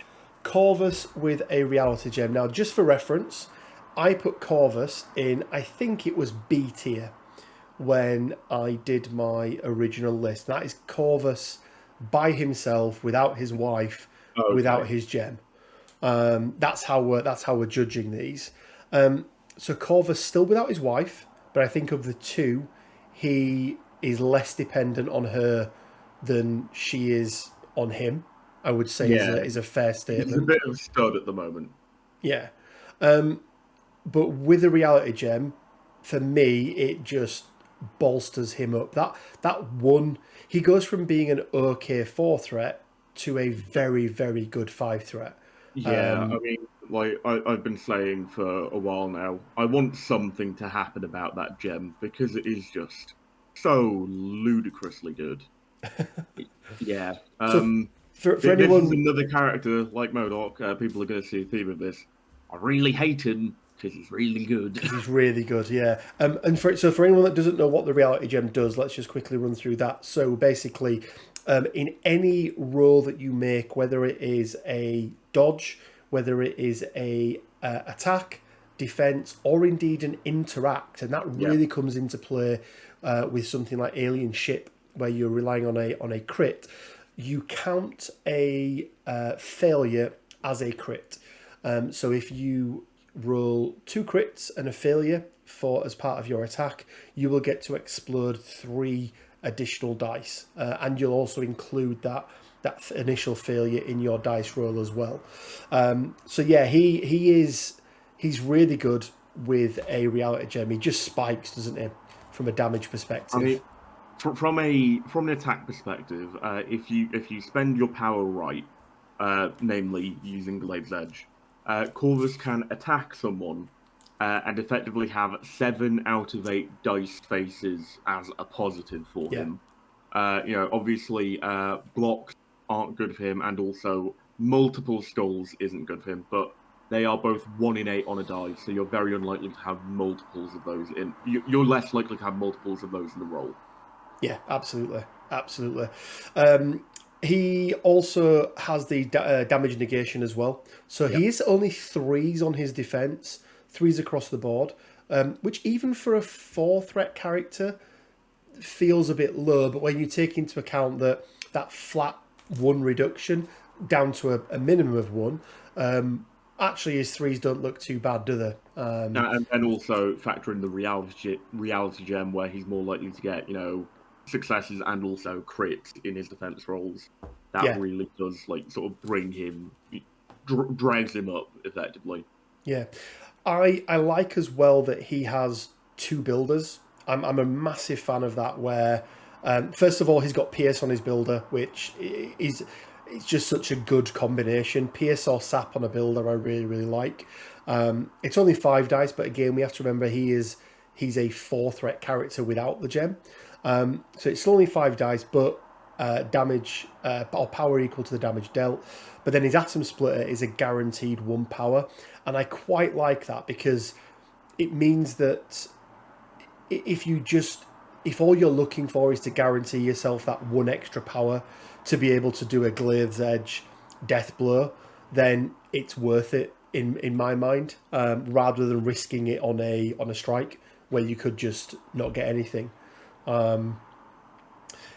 A: Corvus with a reality gem. Now, just for reference, I put Corvus in, I think it was B tier. When I did my original list. That is Corvus by himself, without his wife, without his gem. That's how we're judging these. So Corvus still without his wife, but I think of the 2, he is less dependent on her than she is on him. I would say is a fair statement.
B: He's a bit of a stud at the moment.
A: Yeah, but with a reality gem, for me, it just bolsters him up. That one, he goes from being an okay 4 threat to a very, very good 5 threat.
B: Yeah, I mean, like I've been saying for a while now, I want something to happen about that gem because it is just so ludicrously good. Yeah.
A: So for
B: This is
A: anyone,
B: another character like Murdock. People are going to see a theme of this. I really hate him because he's really good.
A: because he's really good, yeah. And for anyone that doesn't know what the reality gem does, let's just quickly run through that. So basically, in any roll that you make, whether it is a dodge, whether it is a attack, defense, or indeed an interact, and that really comes into play with something like Alien Ship, where you're relying on a crit. You count a failure as a crit. So if you roll 2 crits and a failure as part of your attack, you will get to explode 3 additional dice, and you'll also include that initial failure in your dice roll as well. So yeah, he's really good with a reality gem. He just spikes, doesn't he, from a damage perspective?
B: I mean, from an attack perspective, if you spend your power right, namely using Glade's Edge, Corvus can attack someone and effectively have 7 out of 8 dice faces as a positive for him. Obviously, blocks aren't good for him, and also multiple skulls isn't good for him, but they are both 1 in 8 on a die, so you're very unlikely to have multiples of those in. You're less likely to have multiples of those in the roll.
A: Yeah, absolutely. He also has the damage negation as well. So he's only 3s on his defense, 3s across the board, which even for a 4 threat character feels a bit low. But when you take into account that flat 1 reduction down to a minimum of 1, actually his 3s don't look too bad, do they?
B: And also factor in the reality gem, where he's more likely to get, successes and also crits in his defense rolls. That really does sort of bring him, drags him up effectively.
A: Yeah, I like as well that he has 2 builders. I'm a massive fan of that. Where first of all, he's got Pierce on his builder, which is it's just such a good combination. Pierce or Sap on a builder, I really, really like. It's only 5 dice, but again, we have to remember he's a 4 threat character without the gem. So it's only 5 dice, but damage or power equal to the damage dealt. But then his Atom Splitter is a guaranteed 1 power, and I quite like that because it means that if all you're looking for is to guarantee yourself that 1 extra power to be able to do a Glade's Edge death blow, then it's worth it in my mind, rather than risking it on a strike where you could just not get anything.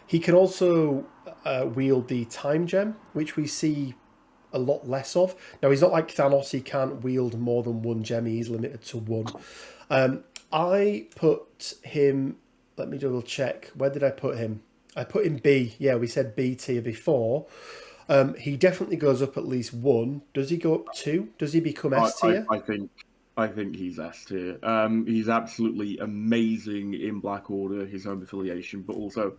A: He can also wield the time gem, which we see a lot less of. Now, he's not like Thanos, he can't wield more than 1 gem, he's limited to 1. I put him, let me double check, where did I put him? I put him B. Yeah, we said B tier before. He definitely goes up at least 1. Does he go up 2? Does he become S tier?
B: I think he's S tier. He's absolutely amazing in Black Order, his home affiliation, but also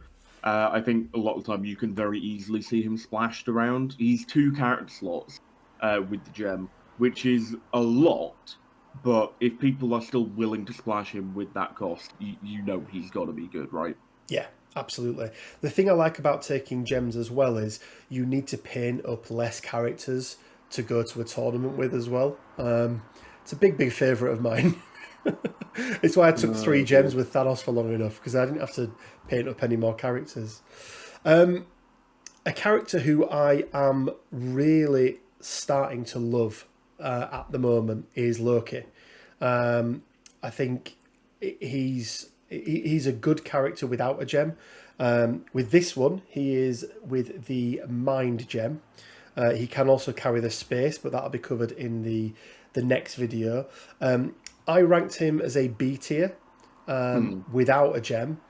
B: I think a lot of the time you can very easily see him splashed around. He's 2 character slots with the gem, which is a lot, but if people are still willing to splash him with that cost, you know he's got to be good, right?
A: Yeah, absolutely. The thing I like about taking gems as well is you need to paint up less characters to go to a tournament with as well. It's a big favourite of mine. It's why I took 3 gems with Thanos for long enough, because I didn't have to paint up any more characters. A character who I am really starting to love at the moment is Loki. I think he's a good character without a gem. With this one, he is with the Mind gem. He can also carry the space, but that'll be covered in the next video. I ranked him as a B tier without a gem.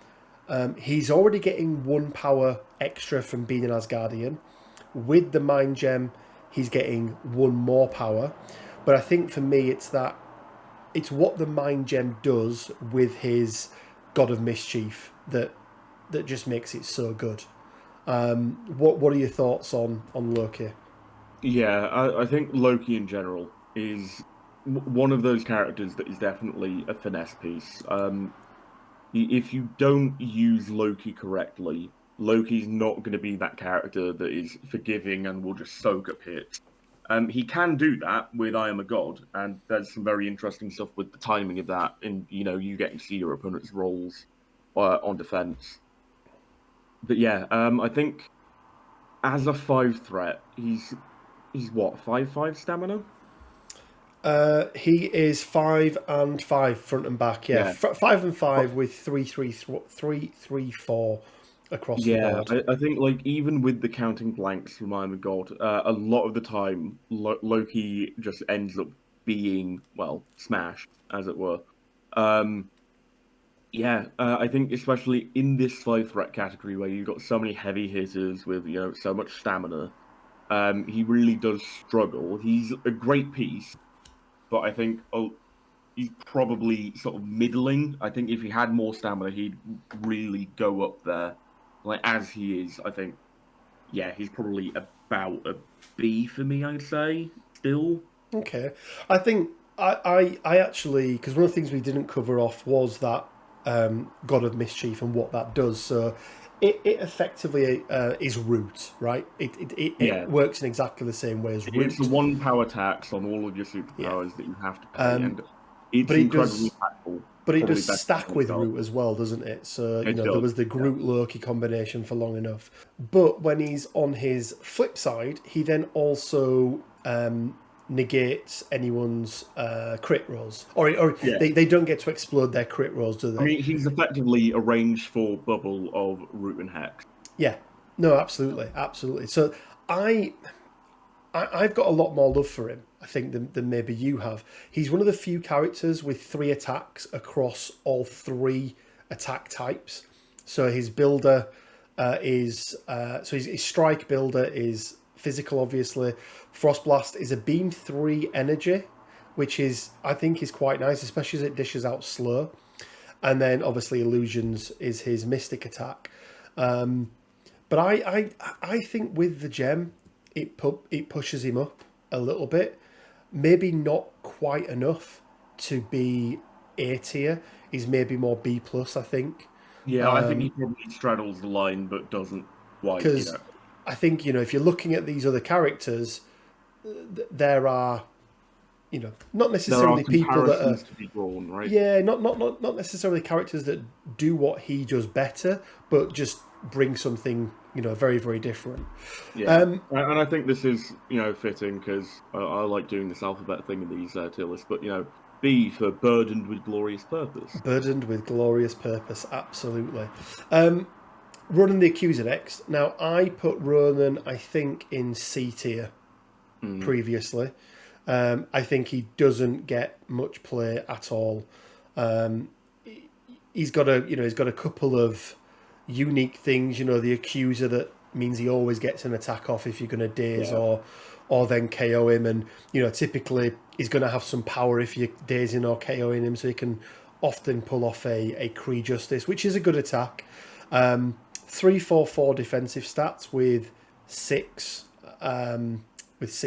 A: He's already getting 1 power extra from being an Asgardian. With the Mind gem, he's getting 1 more power. But I think for me, it's what the Mind gem does with his god of mischief that just makes it so good. What are your thoughts on Loki?
B: Yeah, I think Loki in general is one of those characters that is definitely a finesse piece. If you don't use Loki correctly, Loki's not going to be that character that is forgiving and will just soak up hits. He can do that with I Am a God, and there's some very interesting stuff with the timing of that, and you getting to see your opponent's rolls on defense. But yeah, I think as a 5 threat, he's what 5/5 stamina.
A: He is 5 and 5 front and back. Yeah,
B: Yeah.
A: 5 and 5 with 3/3/4 across the
B: Yeah,
A: board.
B: I think like even with the counting blanks from I'm a God, a lot of the time Loki just ends up being smashed as it were. Um, yeah, I think especially in this 5 threat category where you've got so many heavy hitters with so much stamina, he really does struggle. He's a great piece, but I think he's probably sort of middling. I think if he had more stamina, he'd really go up there. Like as he is, I think, yeah, he's probably about a B for me, I'd say, still.
A: Okay, I think I actually, because one of the things we didn't cover off was that God of Mischief and what that does. So it effectively is root, right?
B: Yeah.
A: It works in exactly the same way as root.
B: It's the 1 power tax on all of your superpowers that you have to pay, and it's
A: but it
B: incredibly
A: does-
B: impactful.
A: But it
B: Probably
A: does
B: better
A: stack
B: than
A: with
B: itself.
A: root as well, doesn't it? So,
B: It
A: there
B: does,
A: was the Groot Loki combination for long enough. But when he's on his flip side, he then also negates anyone's crit rolls. Or
B: Yeah.
A: they don't get to explode their crit rolls, do they?
B: I mean, he's effectively a range 4 bubble of root and hex.
A: Yeah. No, absolutely. Absolutely. So I've got a lot more love for him, I think, than maybe you have. He's one of the few characters with 3 attacks across all 3 attack types. So his builder his strike builder is physical, obviously. Frostblast is a beam 3 energy, which I think is quite nice, especially as it dishes out slow. And then obviously illusions is his mystic attack. But I think with the gem, it pushes him up a little bit. Maybe not quite enough to be A tier. He's maybe more B plus, I think.
B: Yeah, I think he probably straddles the line, but doesn't quite.
A: Because I think, if you're looking at these other characters, there are, not necessarily people that are
B: to be drawn, right?
A: Yeah, not necessarily characters that do what he does better, but just bring something very, very different.
B: Yeah, and I think this is fitting because I like doing this alphabet thing in these tier lists. But B for burdened with glorious purpose.
A: Burdened with glorious purpose, absolutely. Ronan the Accuser next. Now I put Ronan, I think, in C tier previously. I think he doesn't get much play at all. He's got a couple of unique things. The Accuser that means he always gets an attack off if you're going to daze or then KO him, and typically he's going to have some power if you're dazing or KOing him, so he can often pull off a Kree Justice, which is a good attack. 3/4/4 defensive stats with 6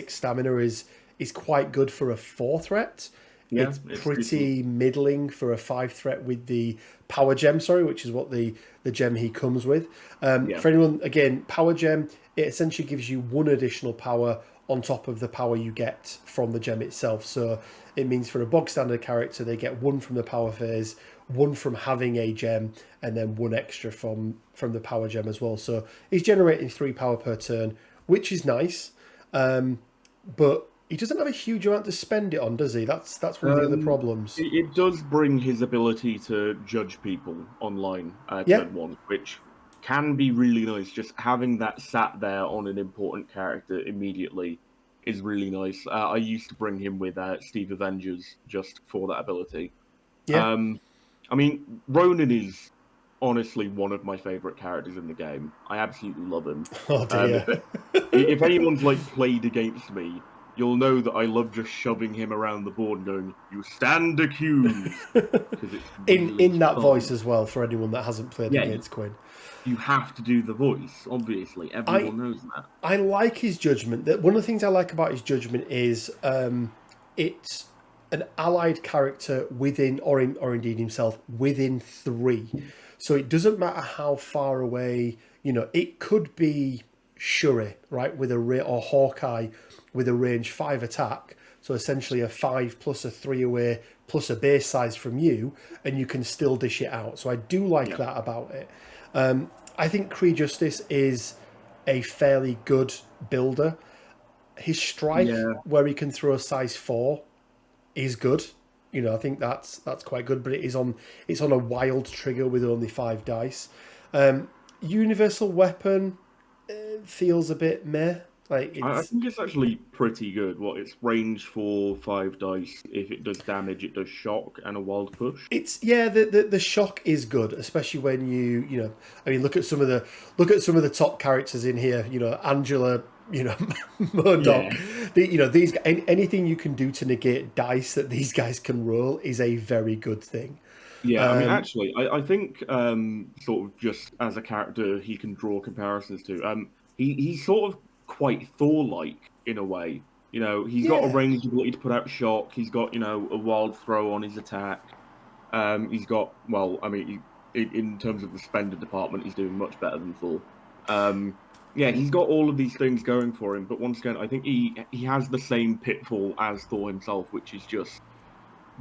A: stamina is quite good for a 4 threat.
B: Yeah,
A: it's pretty middling for a 5 threat with the power gem, which is what the gem he comes with. For anyone, again, power gem, it essentially gives you 1 additional power on top of the power you get from the gem itself. So it means for a bog standard character, they get 1 from the power phase, 1 from having a gem, and then 1 extra from the power gem as well. So he's generating 3 power per turn, which is nice. But he doesn't have a huge amount to spend it on, does he? That's one of the other problems.
B: It does bring his ability to judge people online turn 1, which can be really nice. Just having that sat there on an important character immediately is really nice. I used to bring him with Steve Avengers just for that ability.
A: Yeah.
B: I mean, Ronan is honestly one of my favourite characters in the game. I absolutely love him.
A: Oh dear.
B: If anyone's played against me, you'll know that I love just shoving him around the board and going, "You stand accused." It's really
A: in that
B: fun.
A: voice as well, for anyone that hasn't played against Quinn.
B: You have to do the voice, obviously. Everyone knows that.
A: I like his judgment. That one of the things I like about his judgment is it's an allied character within, or indeed himself, within 3. So it doesn't matter how far away, it could be Shuri, right, with or Hawkeye with a range 5 attack. So essentially a 5 plus a 3 away plus a base size from you, and you can still dish it out. So I do like that about it. I think Kree Justice is a fairly good builder. His strike, where he can throw a size 4, is good. I think that's quite good, but it's on a wild trigger with only 5 dice. Universal weapon feels a bit meh.
B: I think it's actually pretty good. It's range for 5 dice. If it does damage, it does shock and a wild push.
A: The shock is good, especially when you look at some of the top characters in here. Angela, Murdock. These anything you can do to negate dice that these guys can roll is a very good thing.
B: Yeah, actually, I think sort of just as a character, he can draw comparisons to. He's sort of quite Thor-like in a way. He's got a ranged ability to put out shock. He's got a wild throw on his attack. He's got in terms of the spender department, he's doing much better than Thor. He's got all of these things going for him. But once again, I think he has the same pitfall as Thor himself, which is just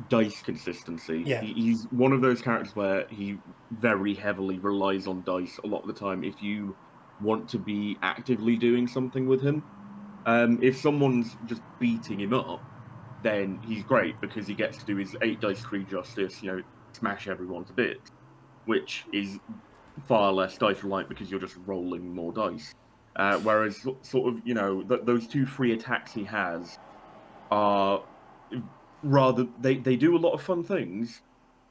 B: dice consistency.
A: Yeah.
B: He's one of those characters where he very heavily relies on dice a lot of the time. If you want to be actively doing something with him, if someone's just beating him up, then he's great because he gets to do his 8 dice Kree Justice, smash everyone to bits, which is far less dice reliant because you're just rolling more dice. Whereas sort of, those 2 free attacks he has are rather, they do a lot of fun things,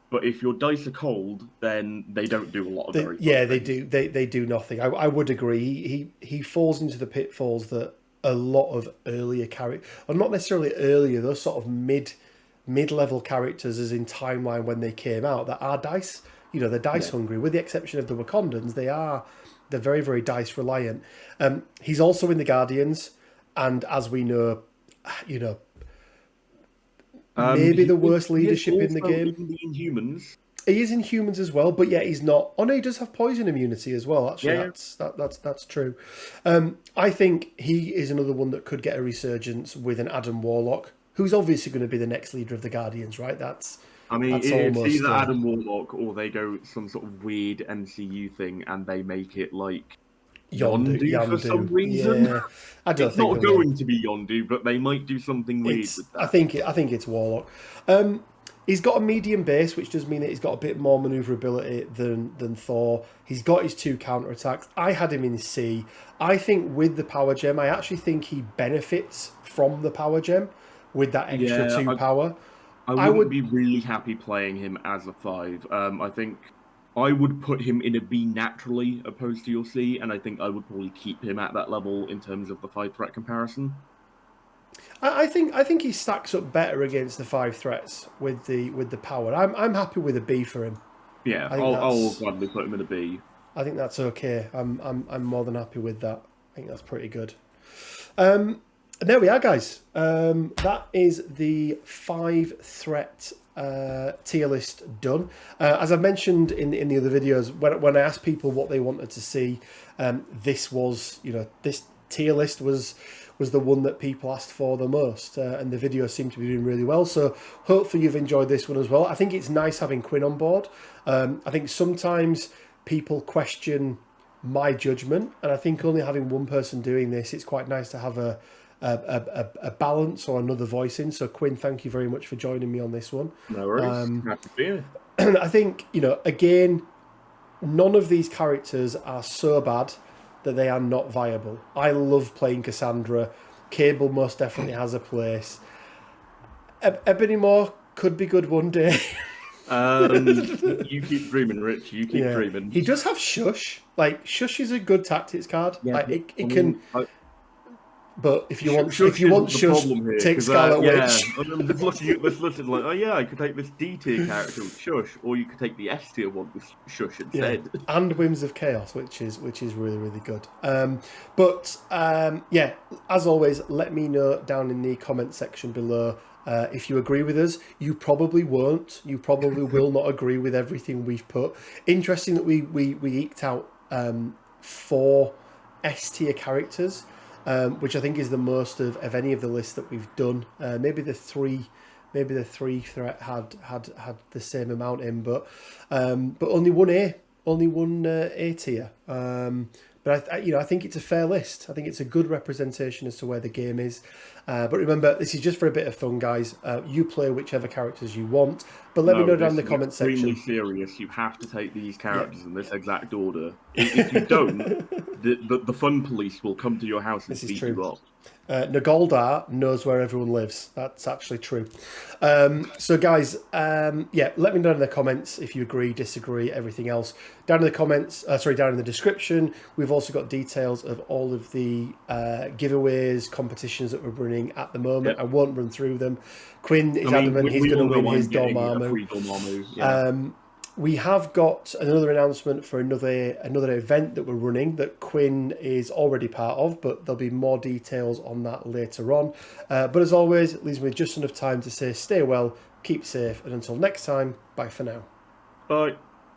B: but if your dice are cold, then they don't do a lot of very fun things.
A: They do nothing. I would agree. He falls into the pitfalls that a lot of earlier characters, or not necessarily earlier, those sort of mid-level characters, as in timeline when they came out, that are dice. They're dice hungry. With the exception of the Wakandans, they're very, very dice reliant. He's also in the Guardians, and as we know, maybe the worst leadership in the game.
B: In the Inhumans.
A: He is in Humans as well, but he's not. Oh no, he does have poison immunity as well. Actually, that's true. I think he is another one that could get a resurgence with an Adam Warlock, who's obviously going to be the next leader of the Guardians, right? It's
B: either Adam Warlock or they go some sort of weird MCU thing and they make it like Yondu for some reason. Yeah, I don't think it's not going to be Yondu, but they might do something weird with that.
A: I think it's Warlock. He's got a medium base, which does mean that he's got a bit more maneuverability than Thor. He's got his 2 counterattacks. I had him in C. I think with the power gem, I actually think he benefits from the power gem with that extra 2 power.
B: I would be really happy playing him as a 5. I think I would put him in a B naturally opposed to your C, and I think I would probably keep him at that level in terms of the 5 threat comparison.
A: I think he stacks up better against the 5 threats with the power. I'm happy with a B for him.
B: Yeah, I'll gladly put him in a B.
A: I think that's okay. I'm more than happy with that. I think that's pretty good. And there we are, guys. That is the 5 threat tier list done. As I mentioned in the other videos, when I asked people what they wanted to see, this tier list was the one that people asked for the most, and the video seemed to be doing really well. So hopefully you've enjoyed this one as well. I think it's nice having Quinn on board. I think sometimes people question my judgment, and I think only having one person doing this, it's quite nice to have a balance or another voice in. So Quinn, thank you very much for joining me on this one.
B: No worries. Happy to be here.
A: I think, again, none of these characters are so bad that they are not viable. I love playing Cassandra. Cable most definitely has a place. Ebony Maw could be good one day.
B: You keep dreaming, Rich. You keep dreaming.
A: He does have Shush. Shush is a good tactics card. But if you want,
B: Shush
A: Shush,
B: here,
A: take Scarlet Witch.
B: I'm just looking at this list and like, oh yeah, I could take this D tier character with Shush, or you could take the S tier one with Shush instead.
A: Yeah. And Whims of Chaos, which is really, really good. Yeah, as always, let me know down in the comment section below. If you agree with us, you probably won't. You probably will not agree with everything we've put. Interesting that we eked out 4 S tier characters, which I think is the most of any of the lists that we've done. Maybe the three threat had the same amount in, but only one A tier. But I think it's a fair list. I think it's a good representation as to where the game is. But remember, this is just for a bit of fun, guys. You play whichever characters you want, but let me know down in the comment section.
B: Extremely serious. You have to take these characters in this exact order. If you don't, the fun police will come to your house and beat you up.
A: Nagoldar knows where everyone lives. That's actually true. So guys, let me know in the comments if you agree, disagree, everything else. Down in the comments, down in the description, we've also got details of all of the giveaways, competitions that we're running at the moment. Yep. I won't run through them. Quinn is adamant he's going to win his Dormammu. We have got another announcement for another event that we're running that Quinn is already part of, but there'll be more details on that later on. But as always, it leaves me just enough time to say stay well, keep safe, and until next time, bye for now.
B: Bye.